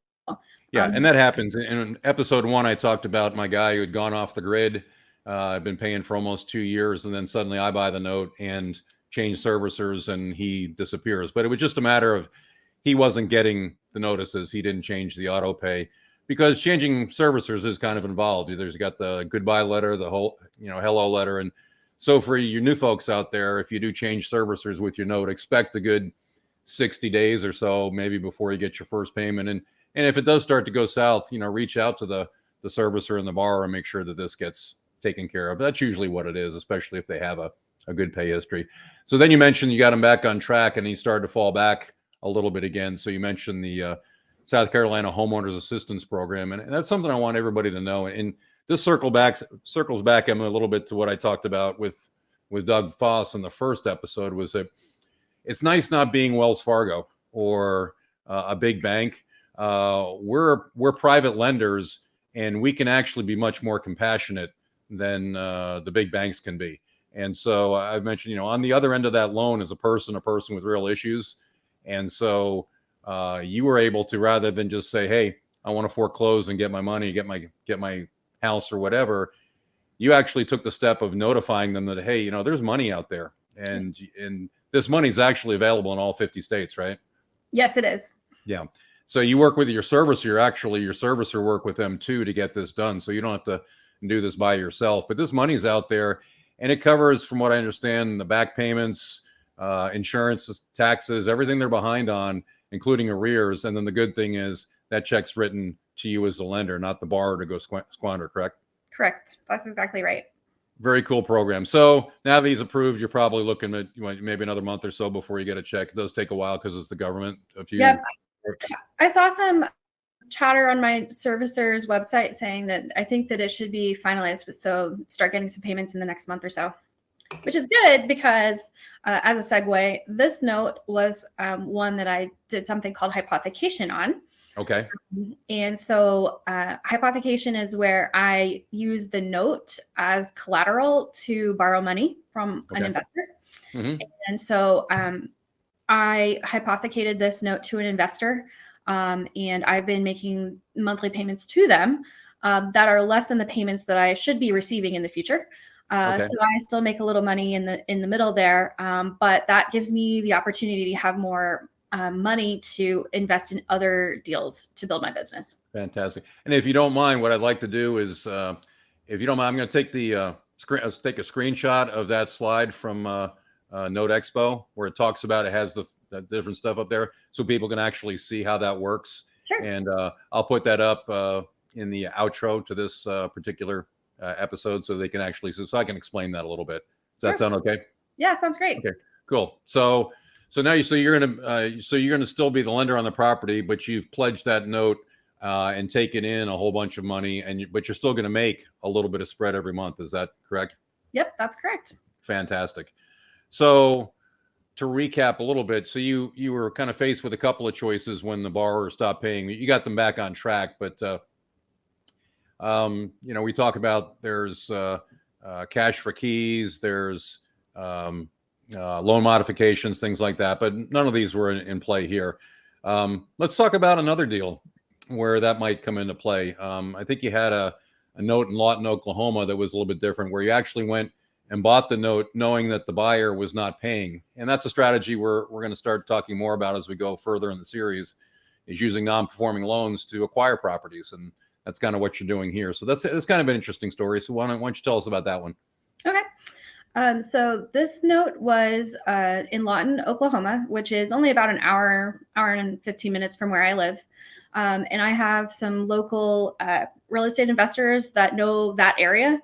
Yeah, and that happens. In episode 1, I talked about my guy who had gone off the grid. I've been paying for almost 2 years, and then suddenly I buy the note and change servicers, and he disappears. But it was just a matter of he wasn't getting the notices. He didn't change the auto pay, because changing servicers is kind of involved. There's got the goodbye letter, the whole hello letter, and so for you new folks out there, if you do change servicers with your note, expect a good 60 days or so, maybe before you get your first payment. And if it does start to go south, reach out to the servicer and the borrower and make sure that this gets taken care of. That's usually what it is, especially if they have a good pay history. So then you mentioned you got him back on track, and he started to fall back a little bit again. So you mentioned the South Carolina Homeowners Assistance Program, and that's something I want everybody to know. And this circles back, Emma, a little bit to what I talked about with with Doug Foss in the first episode was that it's nice not being Wells Fargo or a big bank. We're private lenders, and we can actually be much more compassionate than the big banks can be. And so I've mentioned, on the other end of that loan is a person with real issues. And so you were able to, rather than just say, hey, I want to foreclose and get my money, get my house or whatever, you actually took the step of notifying them that, hey, there's money out there, and this money is actually available in all 50 states, right? Yes, it is. Yeah. So you work with your servicer. Your servicer work with them too to get this done. So you don't have to do this by yourself. But this money's out there, and it covers, from what I understand, the back payments, insurance, taxes, everything they're behind on, including arrears. And then the good thing is that check's written to you as the lender, not the borrower to go squander, correct? Correct. That's exactly right. Very cool program. So now that he's approved, you're probably looking at maybe another month or so before you get a check. It does take a while because it's the government. Yep. I saw some chatter on my servicer's website saying that I think that it should be finalized. So start getting some payments in the next month or so, which is good because as a segue, this note was one that I did something called hypothecation on. Okay. And so hypothecation is where I use the note as collateral to borrow money from an investor. Mm-hmm. And so I hypothecated this note to an investor, and I've been making monthly payments to them that are less than the payments that I should be receiving in the future. So I still make a little money in the middle there, but that gives me the opportunity to have more money to invest in other deals to build my business. Fantastic. And if you don't mind, what I'd like to do is, if you don't mind, I'm going to take the take a screenshot of that slide from Note Expo, where it talks about, it has the different stuff up there, so people can actually see how that works. Sure. And I'll put that up in the outro to this particular episode, so they can actually see. So I can explain that a little bit. Does that sound okay? Yeah, sounds great. Okay, cool. So now you're gonna still be the lender on the property, but you've pledged that note and taken in a whole bunch of money, but you're still going to make a little bit of spread every month. Is that correct? Yep, that's correct. Fantastic. So to recap a little bit, so you were kind of faced with a couple of choices when the borrower stopped paying. You got them back on track, but we talk about there's cash for keys, there's loan modifications, things like that, but none of these were in play here. Let's talk about another deal where that might come into play. I think you had a note in Lawton, Oklahoma that was a little bit different, where you actually went and bought the note knowing that the buyer was not paying. And that's a strategy we're going to start talking more about as we go further in the series, is using non-performing loans to acquire properties. And that's kind of what you're doing here. So it's kind of an interesting story. So why don't you tell us about that one? Okay. So this note was in Lawton, Oklahoma, which is only about an hour and 15 minutes from where I live. And I have some local real estate investors that know that area.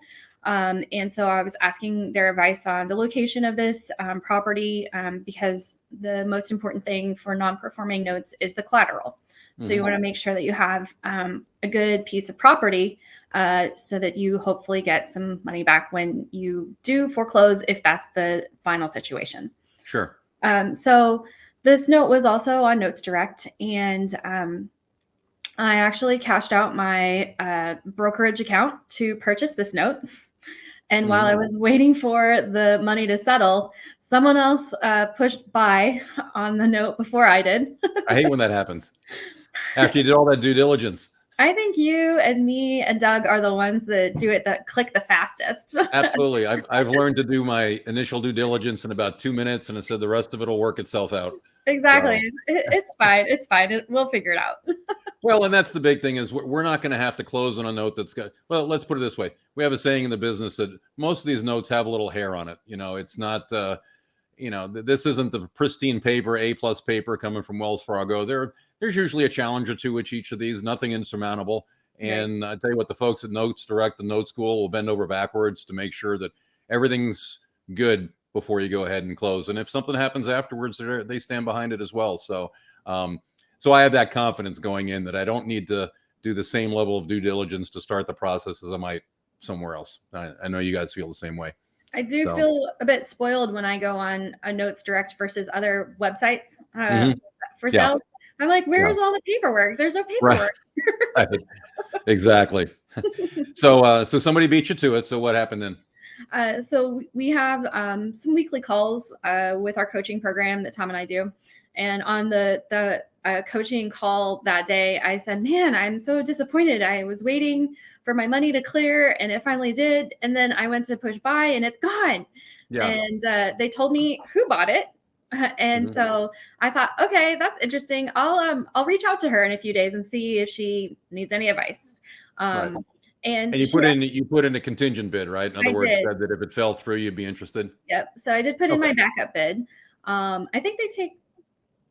And so I was asking their advice on the location of this property because the most important thing for non-performing notes is the collateral. So you want to make sure that you have a good piece of property so that you hopefully get some money back when you do foreclose, if that's the final situation. Sure. So this note was also on Notes Direct, and I actually cashed out my brokerage account to purchase this note. And while I was waiting for the money to settle, someone else pushed buy on the note before I did. I hate when that happens. After you did all that due diligence. I think you and me and Doug are the ones that do it, that click the fastest. Absolutely. I've learned to do my initial due diligence in about 2 minutes, and I said the rest of it will work itself out. Exactly. So. It's fine. It's fine. We'll figure it out. Well, and that's the big thing, is we're not going to have to close on a note that's got, well, let's put it this way. We have a saying in the business that most of these notes have a little hair on it. It's not, this isn't the pristine paper, A+ paper coming from Wells Fargo. There's usually a challenge or two with each of these, nothing insurmountable. And right. I tell you what, the folks at Notes Direct and Note School will bend over backwards to make sure that everything's good before you go ahead and close. And if something happens afterwards, they stand behind it as well. So I have that confidence going in that I don't need to do the same level of due diligence to start the process as I might somewhere else. I know you guys feel the same way. I do So, feel a bit spoiled when I go on a Notes Direct versus other websites mhm. for Yeah, sales. I'm like, yeah, where's all the paperwork? There's no right, paperwork. right, exactly. So somebody beat you to it. So what happened then? So we have some weekly calls with our coaching program that Tom and I do. And on the coaching call that day, I said, man, I'm so disappointed. I was waiting for my money to clear and it finally did. And then I went to push buy and it's gone. Yeah. And they told me who bought it. And Mhm. so I thought, okay, that's interesting. I'll reach out to her in a few days and see if she needs any advice. Right. Um, and And you put in a contingent bid, right? In other I words, did. said that if it fell through, you'd be interested. Yep. So I did put in Okay. my backup bid. I think they take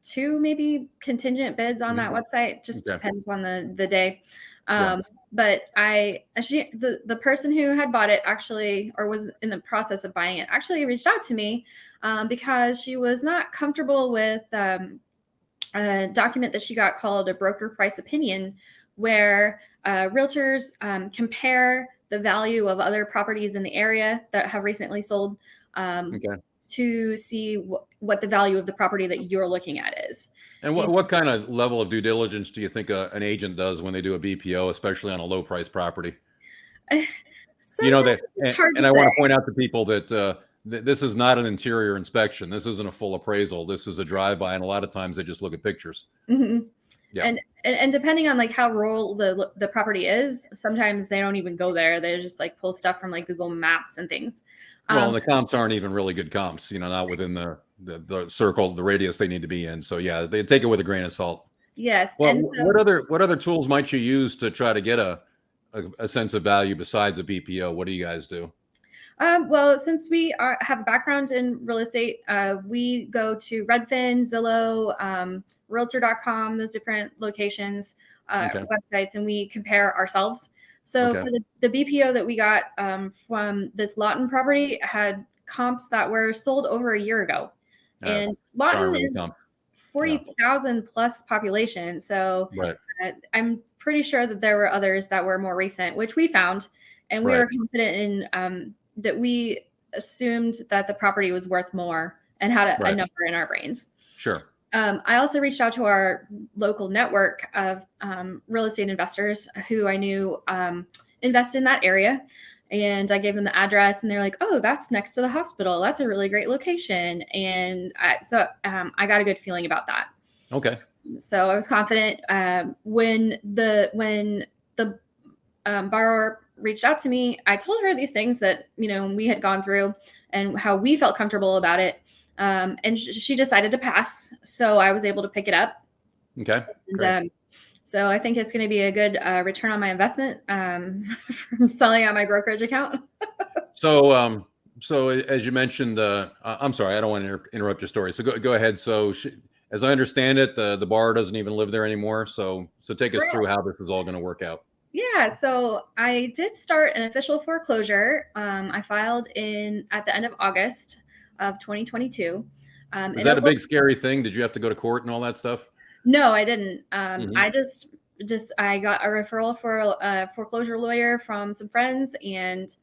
two maybe contingent bids on that Mhm. website. Just Okay. depends on the day. Yeah. But the person who had bought it actually, or was in the process of buying it, actually reached out to me because she was not comfortable with a document that she got called a broker price opinion, where realtors compare the value of other properties in the area that have recently sold um, Okay. to see what the value of the property that you're looking at is. And And what kind of level of due diligence do you think an agent does when they do a BPO, especially on a low price property? You know that, sometimes it's hard to and I want say. to point out to people that this is not an interior inspection. This isn't a full appraisal. This is a drive by, and a lot of times they just look at pictures. Mhm. Yeah. And depending on like how rural the property is, sometimes they don't even go there. They just like pull stuff from like Google Maps and things. Well, Um, and the comps aren't even really good comps. You know, not within the circle, the radius they need to be in. So yeah, they take it with a grain of salt. yes, Well, and so what other tools might you use to try to get a sense of value besides a BPO? What do you guys do? well, since have a background in real estate, we go to Redfin, Zillow, Realtor.com, those different locations, Okay. websites, and we compare ourselves. So Okay. for the BPO that we got from this Lawton property had comps that were sold over a year ago. Uh, And darn Lawton really is comp. Yeah. 40,000 plus population. So Right. I'm pretty sure that there were others that were more recent, which we found. And we Right. were confident in that we assumed that the property was worth more and had a Right. number in our brains. Sure. I also reached out to our local network of real estate investors who I knew invest in that area. And I gave them the address, and they're like, "Oh, that's next to the hospital. That's a really great location." And I got a good feeling about that. Okay. So I was confident when the borrower reached out to me. I told her these things that we had gone through and how we felt comfortable about it. And she decided to pass, so I was able to pick it up. Okay. And Great. so I think it's going to be a good return on my investment from selling out my brokerage account. So as you mentioned, I'm sorry, I don't want to interrupt your story. So go ahead. So as I understand it, the borrower doesn't even live there anymore. So take us through how this is all going to work out. Yeah, so I did start an official foreclosure. I filed at the end of August of 2022. Is that a big scary thing? Did you have to go to court and all that stuff? No, I didn't. Mhm. I I got a referral for a foreclosure lawyer from some friends, and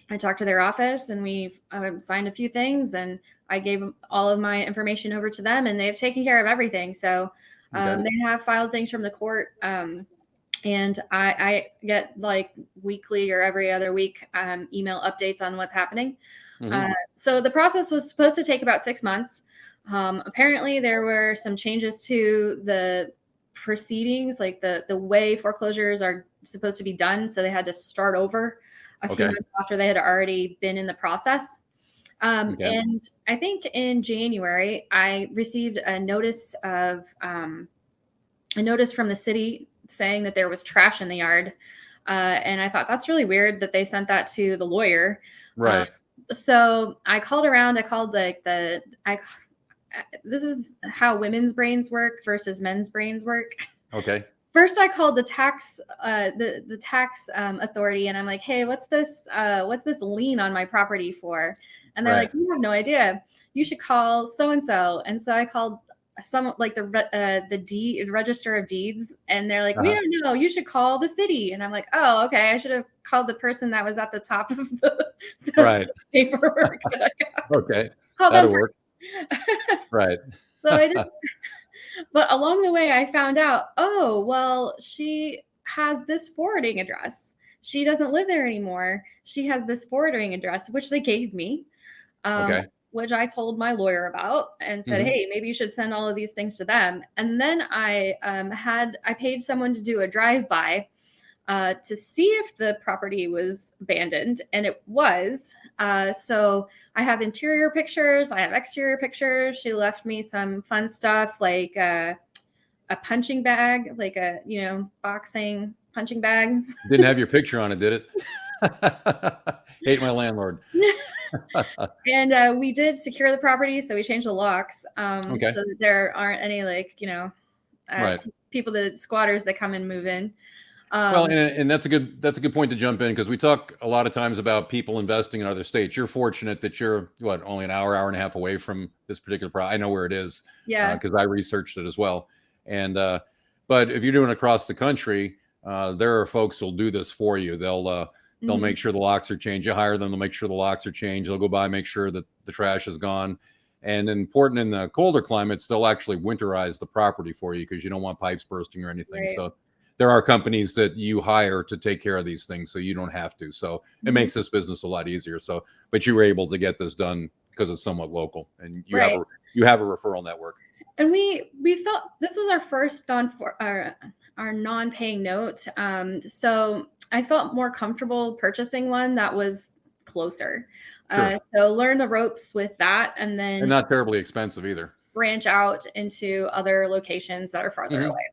I talked to their office, and we signed a few things, and I gave all of my information over to them, and they've taken care of everything. So Okay. they have filed things from the court. And I get like weekly or every other week email updates on what's happening. Mhm. So the process was supposed to take about 6 months. Apparently, there were some changes to the proceedings, like the way foreclosures are supposed to be done. So they had to start over a few Okay. months after they had already been in the process. Okay. And I think in January, I received a notice from the city saying that there was trash in the yard. And I thought that's really weird that they sent that to the lawyer. Right. So I called around. I called this is how women's brains work versus men's brains work. Okay. First, I called the tax authority, and I'm like, "Hey, what's this lien on my property for?" And they're Right. like, "You have no idea. You should call so and so." And so I called some like the deed register of deeds, and they're like, we Uh-huh. don't know, you should call the city. And I'm like, oh, okay, I should have called the person that was at the top of the Right. paperwork that I got. Okay. Call them That'll work. first. Right. So I just, but along the way, I found out, oh, well, she has this forwarding address. She doesn't live there anymore. She has this forwarding address, which they gave me, Okay. which I told my lawyer about and said, Mhm. hey, maybe you should send all of these things to them. And then I paid someone to do a drive-by to see if the property was abandoned, and it was. So I have interior pictures, I have exterior pictures. She left me some fun stuff like a punching bag, like a boxing punching bag. Didn't have your picture on it, did it? Hate my landlord. And we did secure the property, so we changed the locks, Okay. so that there aren't any Right. squatters that come and move in. Well, and that's a good point to jump in, because we talk a lot of times about people investing in other states. You're fortunate that you're only an hour and a half away from this particular property. I know where it is Yeah. because I researched it as well. And but if you're doing it across the country, there are folks who'll do this for you. They'll Mhm. make sure the locks are changed. You hire them to make sure the locks are changed. They'll go by, make sure that the trash is gone. And important in the colder climates, they'll actually winterize the property for you because you don't want pipes bursting or anything. Right. So there are companies that you hire to take care of these things, so you don't have to. So it Mhm. makes this business a lot easier. So, but you were able to get this done because it's somewhat local, and you Right. have a referral network. And we felt this was our first our non-paying note. So I felt more comfortable purchasing one that was closer. Sure. So learn the ropes with that, and And then not terribly expensive either. branch out into other locations that are farther Mhm. away.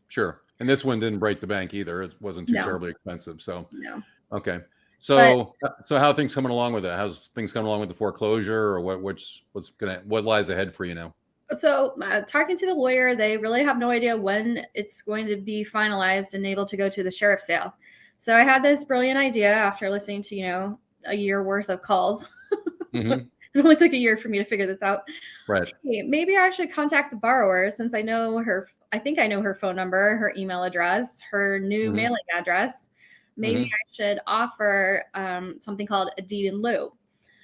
Sure. And this one didn't break the bank either. It wasn't too No, terribly expensive. So, no. okay. But So how are things coming along with it? How's things coming along with the foreclosure, or what lies ahead for you now? so talking to the lawyer, they really have no idea when it's going to be finalized and able to go to the sheriff's sale. So I had this brilliant idea after listening to, a year worth of calls. Hmm. It only took a year for me to figure this out. Right. Hey, maybe I should contact the borrower, since I think I know her phone number, her email address, her new Hmm. mailing address. Maybe Hmm. I should offer something called a deed in lieu.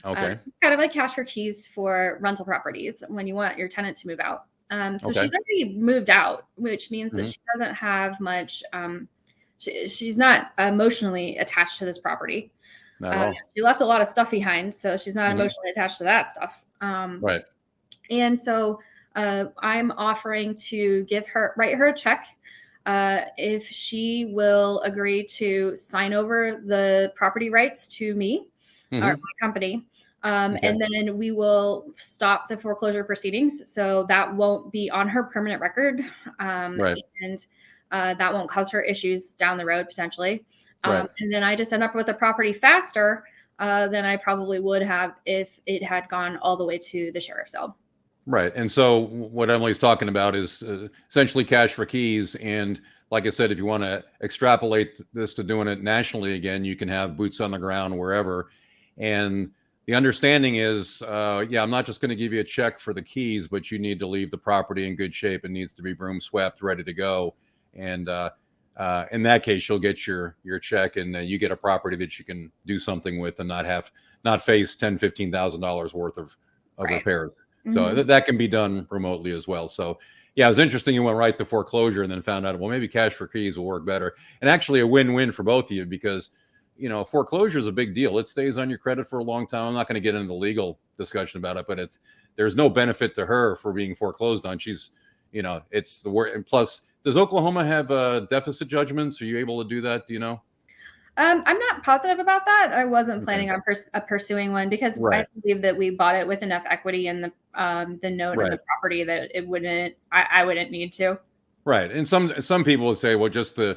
Okay. It's kind of like cash for keys for rental properties when you want your tenant to move out. So Okay. she's already moved out, which means that Hmm. she doesn't have much. She's not emotionally attached to this property. Not at all. She left a lot of stuff behind, so she's not Hmm. emotionally attached to that stuff. Right. And so I'm offering to write her a check if she will agree to sign over the property rights to me or Hmm. my company. Okay. And then we will stop the foreclosure proceedings. So that won't be on her permanent record. Right. And that won't cause her issues down the road potentially. Right. And then I just end up with the property faster than I probably would have if it had gone all the way to the sheriff's sale. Right. And so what Emily's talking about is essentially cash for keys. And like I said, if you want to extrapolate this to doing it nationally again, you can have boots on the ground wherever. And the understanding is, I'm not just going to give you a check for the keys, but you need to leave the property in good shape. It needs to be broom swept, ready to go. And in that case, you'll get your check, and you get a property that you can do something with and not face $10,000-$15,000 worth of Right. repairs. So Mhm. that can be done remotely as well. So yeah, it was interesting. You went right to foreclosure and then found out, well, maybe cash for keys will work better, and actually a win-win for both of you, because foreclosure is a big deal. It stays on your credit for a long time. I'm not going to get into the legal discussion about it, but there's no benefit to her for being foreclosed on. She's, it's the word. And plus, does Oklahoma have deficit judgments? Are you able to do that? Do you know? I'm not positive about that. I wasn't Okay. planning on pursuing one because Right. I believe that we bought it with enough equity in the note of Right. the property that I wouldn't need to. Right. And some people would say, well, just the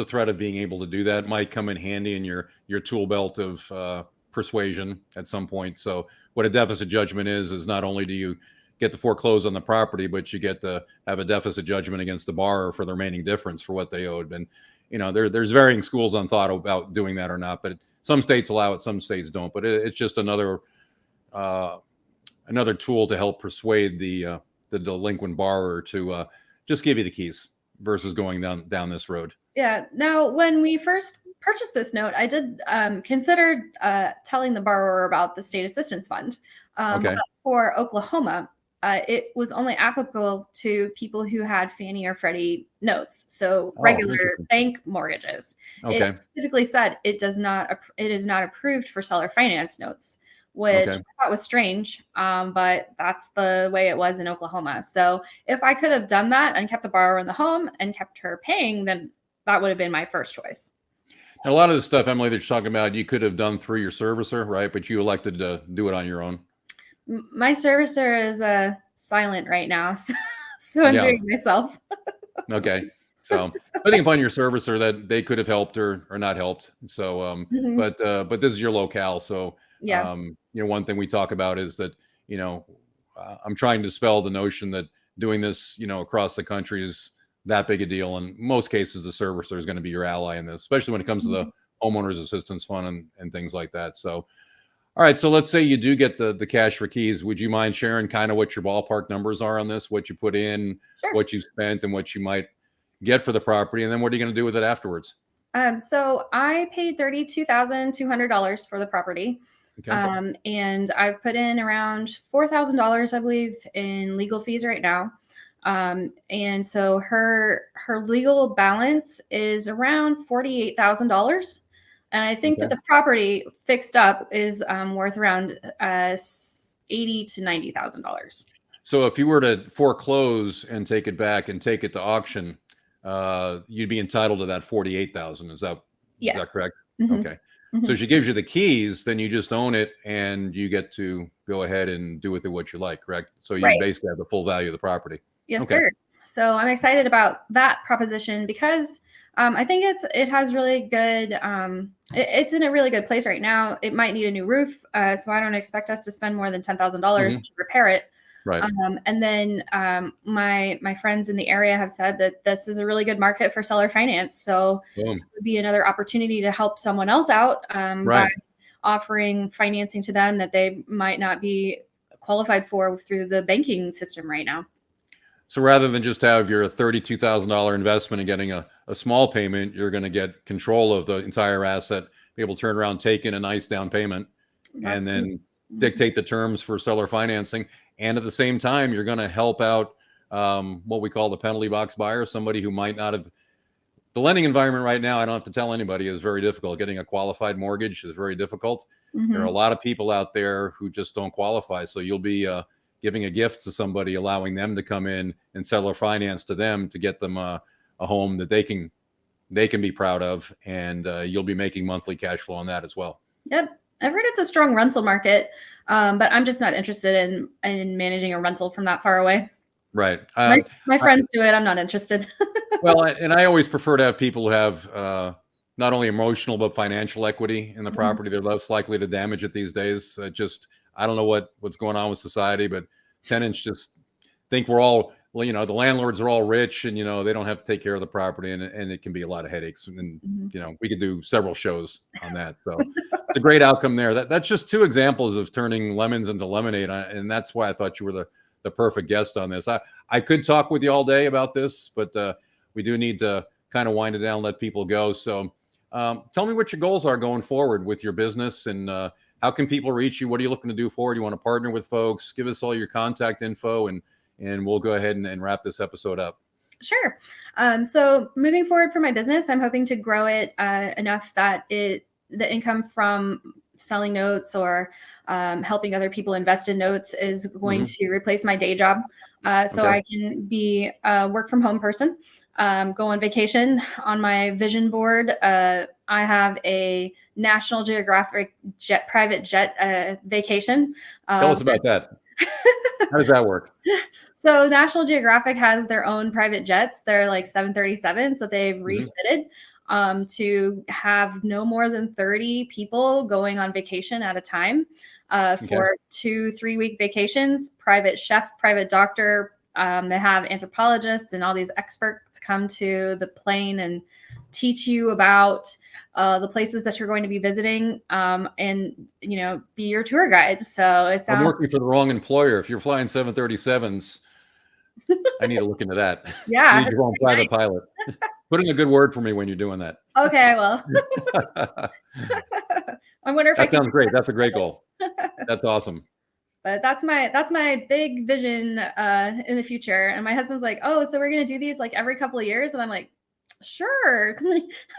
threat of being able to do that might come in handy in your tool belt of persuasion at some point. So what a deficit judgment is not only do you get to foreclose on the property, but you get to have a deficit judgment against the borrower for the remaining difference for what they owed. And there's varying schools on thought about doing that or not, but some states allow it, some states don't. But it's just another tool to help persuade the the delinquent borrower to just give you the keys versus going down this road. Yeah. Now, when we first purchased this note, I did consider telling the borrower about the state assistance fund. Okay. But for Oklahoma, it was only applicable to people who had Fannie or Freddie notes, so regular bank mortgages. Okay. It specifically said it is not approved for seller finance notes, which I thought was strange, but that's the way it was in Oklahoma. So if I could have done that and kept the borrower in the home and kept her paying, then that would have been my first choice. Now, a lot of the stuff, Emily, that you're talking about, you could have done through your servicer, right? But you elected to do it on your own. My servicer is silent right now, so I'm doing it myself. Okay. So depending upon your servicer, that they could have helped or not helped. So, but this is your locale. So, one thing we talk about is that, I'm trying to dispel the notion that doing this, across the country is that big a deal. In most cases, the servicer is going to be your ally in this, especially when it comes to the homeowners assistance fund and things like that. So, all right. So let's say you do get the cash for keys. Would you mind sharing kind of what your ballpark numbers are on this, what you put in, what you spent, and what you might get for the property? And then what are you going to do with it afterwards? So I paid $32,200 for the property. Okay. And I've put in around $4,000, I believe, in legal fees right now. And so her legal balance is around $48,000. And I think that the property fixed up is worth around $80,000 to $90,000. So if you were to foreclose and take it back and take it to auction, you'd be entitled to that $48,000. Is that correct? Okay. So she gives you the keys, then you just own it and you get to go ahead and do with it what you like, correct? So you basically have the full value of the property. Yes, sir. So I'm excited about that proposition because I think it has really good, it's in a really good place right now. It might need a new roof. So I don't expect us to spend more than $10,000 to repair it. Right. And then my friends in the area have said that this is a really good market for seller finance. So it would be another opportunity to help someone else out by offering financing to them that they might not be qualified for through the banking system right now. So rather than just have your $32,000 investment and getting a small payment, you're going to get control of the entire asset, be able to turn around, take in a nice down payment, and then dictate the terms for seller financing. And at the same time, you're going to help out what we call the penalty box buyer, somebody who might not have. The lending environment right now, I don't have to tell anybody, is very difficult. Getting a qualified mortgage is very difficult. There are a lot of people out there who just don't qualify. So you'll be giving a gift to somebody, allowing them to come in and seller finance to them to get them a home that they can be proud of, and you'll be making monthly cash flow on that as well. Yep, I've heard it's a strong rental market, but I'm just not interested in managing a rental from that far away. Right. My friends do it. I'm not interested. Well, and I always prefer to have people who have not only emotional but financial equity in the property. They're less likely to damage it these days. I don't know what's going on with society, but tenants just think we're all, the landlords are all rich and, they don't have to take care of the property, and it can be a lot of headaches. And, we could do several shows on that. So it's a great outcome there. That's just two examples of turning lemons into lemonade. And that's why I thought you were the perfect guest on this. I could talk with you all day about this, but we do need to kind of wind it down and let people go. So tell me what your goals are going forward with your business, and how can people reach you? What are you looking to do forward? You want to partner with folks? Give us all your contact info, and we'll go ahead and wrap this episode up. Sure. So moving forward for my business, I'm hoping to grow it enough that the income from selling notes or helping other people invest in notes is going to replace my day job. So I can be a work from home person, go on vacation. On my vision board, I have a National Geographic private jet vacation. Tell us about that. How does that work? So National Geographic has their own private jets. They're like 737s that they've refitted to have no more than 30 people going on vacation at a time for 2-3 week vacations. Private chef, private doctor. They have anthropologists and all these experts come to the plane and teach you about the places that you're going to be visiting, and be your tour guide. So it sounds. I'm working for the wrong employer. If you're flying 737s, I need to look into that. Yeah. You need your own private pilot. Put in a good word for me when you're doing that. Okay, well. I wonder if that sounds great. That's a great goal. That's awesome. But that's my big vision in the future. And my husband's like, oh, so we're gonna do these like every couple of years, and I'm like, sure.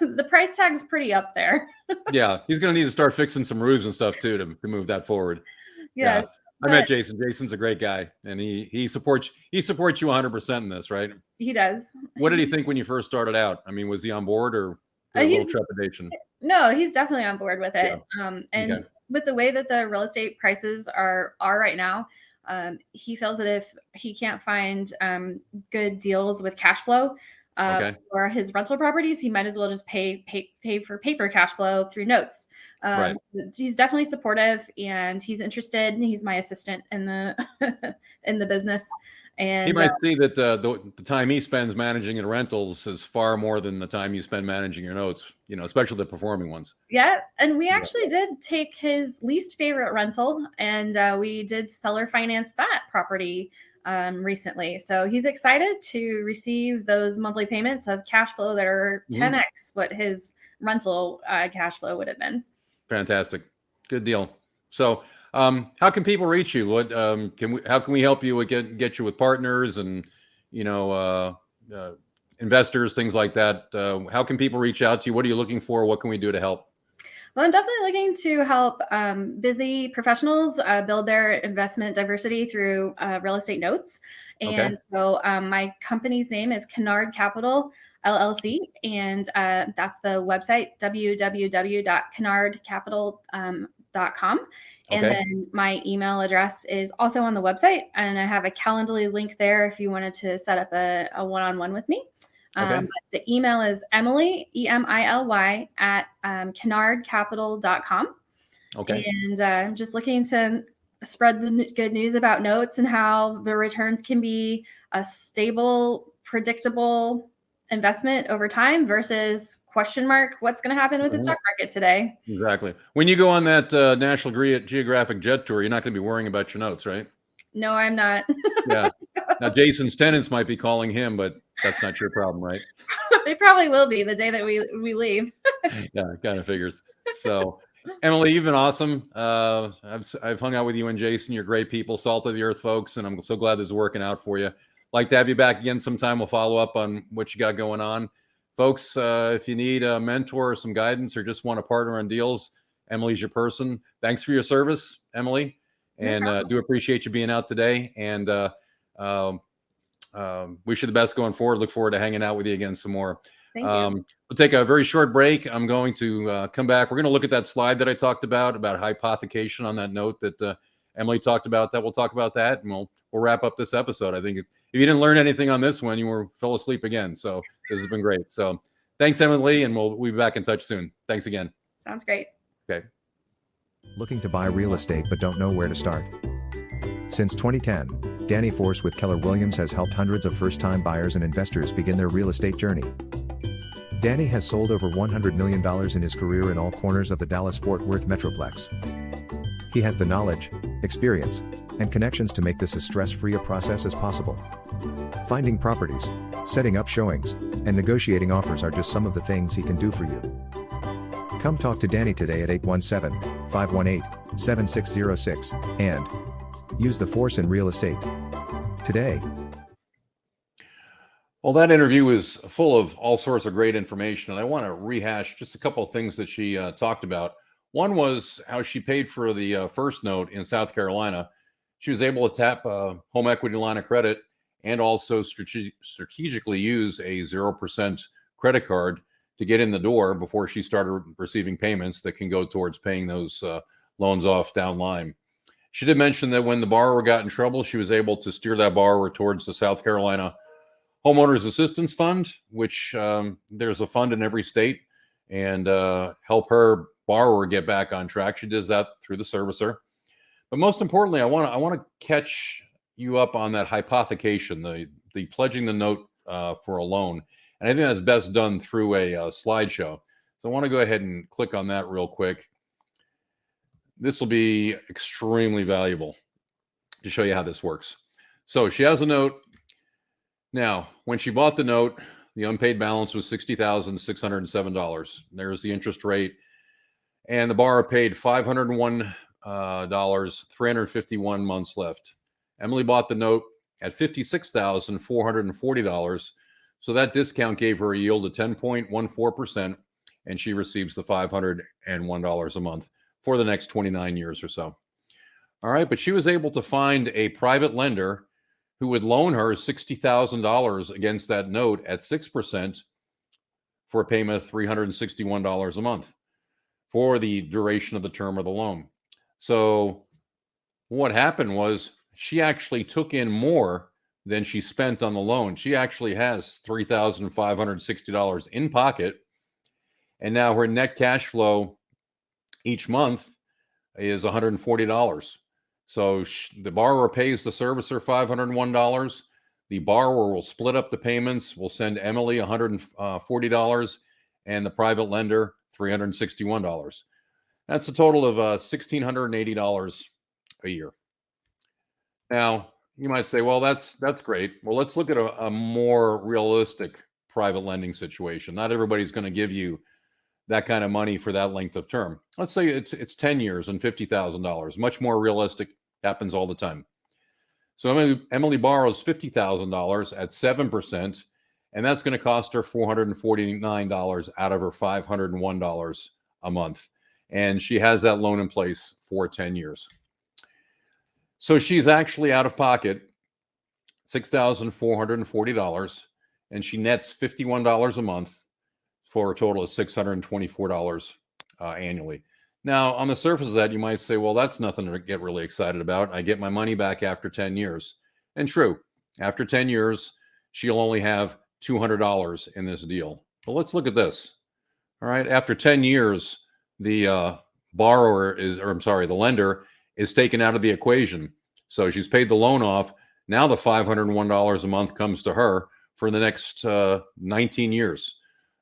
The price tag's pretty up there. Yeah, he's gonna need to start fixing some roofs and stuff too to move that forward. Yes. Yeah. I met Jason. Jason's a great guy, and he supports you 100% in this, right? He does. What did he think when you first started out? I mean, was he on board or a little trepidation? No, he's definitely on board with it. Yeah. And Okay. with the way that the real estate prices are right now, he feels that if he can't find good deals with cash flow for his rental properties, he might as well just pay for paper cash flow through notes. Right. So he's definitely supportive, and he's interested. He's my assistant in the in the business. And he might see that the time he spends managing in rentals is far more than the time you spend managing your notes, especially the performing ones. Yeah. And we actually did take his least favorite rental, and we did seller finance that property recently. So he's excited to receive those monthly payments of cash flow that are 10x what his rental cash flow would have been. Fantastic. Good deal. So how can people reach you? What how can we help you get you with partners and investors, things like that? How can people reach out to you? What are you looking for? What can we do to help? Well, I'm definitely looking to help busy professionals build their investment diversity through real estate notes. And so my company's name is Kennard Capital LLC, and that's the website, www.kennardcapital.com. And then my email address is also on the website, and I have a Calendly link there if you wanted to set up a one-on-one with me. But the email is Emily, EMILY, at kennardcapital.com. And I'm just looking to spread the good news about notes and how the returns can be a stable, predictable investment over time versus question mark, what's going to happen with the stock market today? Exactly. When you go on that National Geographic jet tour, you're not going to be worrying about your notes, right? No, I'm not. Yeah. Now, Jason's tenants might be calling him, but that's not your problem, right? They probably will be the day that we leave. Yeah, kind of figures. So, Emily, you've been awesome. I've hung out with you and Jason. You're great people, salt of the earth folks, and I'm so glad this is working out for you. Like to have you back again sometime. We'll follow up on what you got going on. Folks, if you need a mentor or some guidance or just want to partner on deals, Emily's your person. Thanks for your service, Emily. And do appreciate you being out today. And wish you the best going forward. Look forward to hanging out with you again some more. Thank you. We'll take a very short break. I'm going to come back. We're going to look at that slide that I talked about hypothecation on that note that Emily talked about. We'll talk about that, and we'll wrap up this episode. I think if you didn't learn anything on this one, you fell asleep again. So this has been great. So thanks, Emily, and we'll be back in touch soon. Thanks again. Sounds great. Okay. Looking to buy real estate but don't know where to start? Since 2010, Danny Force with Keller Williams has helped hundreds of first-time buyers and investors begin their real estate journey. Danny has sold over $100 million in his career in all corners of the Dallas-Fort Worth Metroplex. He has the knowledge, experience, and connections to make this as stress-free a process as possible. Finding properties, setting up showings, and negotiating offers are just some of the things he can do for you. Come talk to Danny today at 817-518-7606 and use the Force in real estate today. Well, that interview was full of all sorts of great information, and I want to rehash just a couple of things that she talked about. One was how she paid for the first note in South Carolina. She was able to tap a home equity line of credit and also strategically use a 0% credit card to get in the door before she started receiving payments that can go towards paying those loans off down the line. She did mention that when the borrower got in trouble, she was able to steer that borrower towards the South Carolina Homeowners Assistance Fund, which there's a fund in every state, and help her borrower get back on track. She does that through the servicer. But most importantly, I want to catch you up on that hypothecation, the pledging the note for a loan. And I think that's best done through a slideshow. So I want to go ahead and click on that real quick. This will be extremely valuable to show you how this works. So she has a note. Now, when she bought the note, the unpaid balance was $60,607. There's the interest rate. And the borrower paid $501, 351 months left. Emily bought the note at $56,440. So that discount gave her a yield of 10.14%, and she receives the $501 a month for the next 29 years or so. All right, but she was able to find a private lender who would loan her $60,000 against that note at 6% for a payment of $361 a month for the duration of the term of the loan. So what happened was she actually took in more than she spent on the loan. She actually has $3,560 in pocket. And now her net cash flow each month is $140. So the borrower pays the servicer $501. The borrower will split up the payments. Will send Emily $140 and the private lender $361. That's a total of $1,680 a year. Now, you might say, well, that's great. Well, let's look at a more realistic private lending situation. Not everybody's going to give you that kind of money for that length of term. Let's say it's 10 years and $50,000. Much more realistic. Happens all the time. So Emily borrows $50,000 at 7%, and that's going to cost her $449 out of her $501 a month. And she has that loan in place for 10 years. So she's actually out of pocket $6,440, and she nets $51 a month for a total of $624 annually. Now, on the surface of that, you might say, well, that's nothing to get really excited about. I get my money back after 10 years. And true, after 10 years, she'll only have $200 in this deal. But let's look at this. All right. After 10 years, the the lender is taken out of the equation. So she's paid the loan off. Now the $501 a month comes to her for the next 19 years.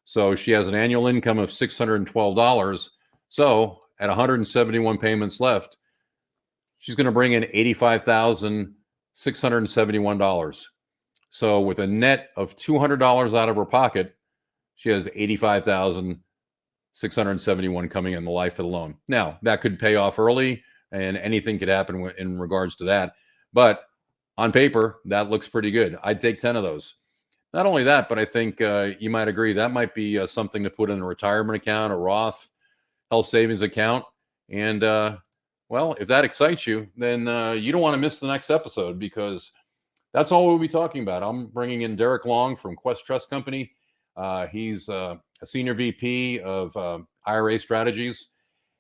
So she has an annual income of $612. So at 171 payments left, she's going to bring in $85,671. So with a net of $200 out of her pocket, she has $85,671 coming in the life of the loan. Now, that could pay off early, and anything could happen in regards to that. But on paper, that looks pretty good. I'd take 10 of those. Not only that, but I think you might agree that might be something to put in a retirement account, a Roth health savings account. And, well, if that excites you, then you don't want to miss the next episode, because that's all we'll be talking about. I'm bringing in Derek Long from Quest Trust Company. He's a senior VP of IRA strategies.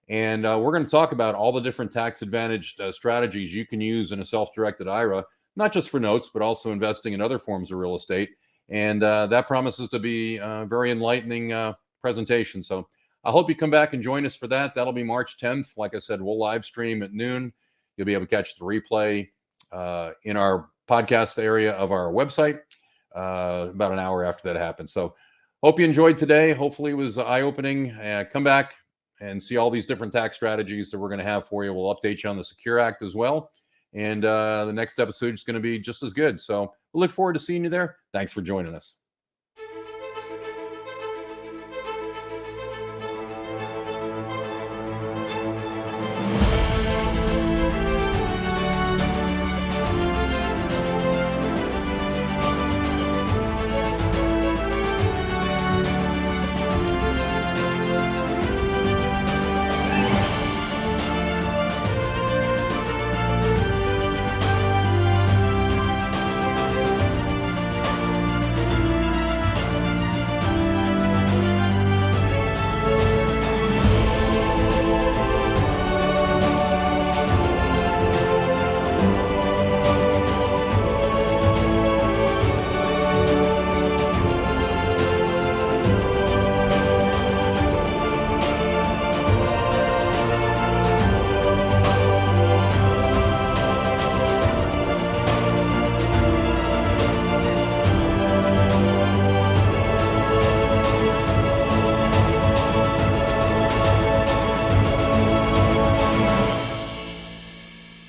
And we're going to talk about all the different tax-advantaged strategies you can use in a self-directed IRA, not just for notes, but also investing in other forms of real estate. And that promises to be a very enlightening presentation. So I hope you come back and join us for that. That'll be March 10th. Like I said, we'll live stream at noon. You'll be able to catch the replay in our podcast area of our website about an hour after that happens. So hope you enjoyed today. Hopefully it was eye-opening. Come back and see all these different tax strategies that we're going to have for you. We'll update you on the Secure Act as well. And the next episode is going to be just as good. So we'll look forward to seeing you there. Thanks for joining us.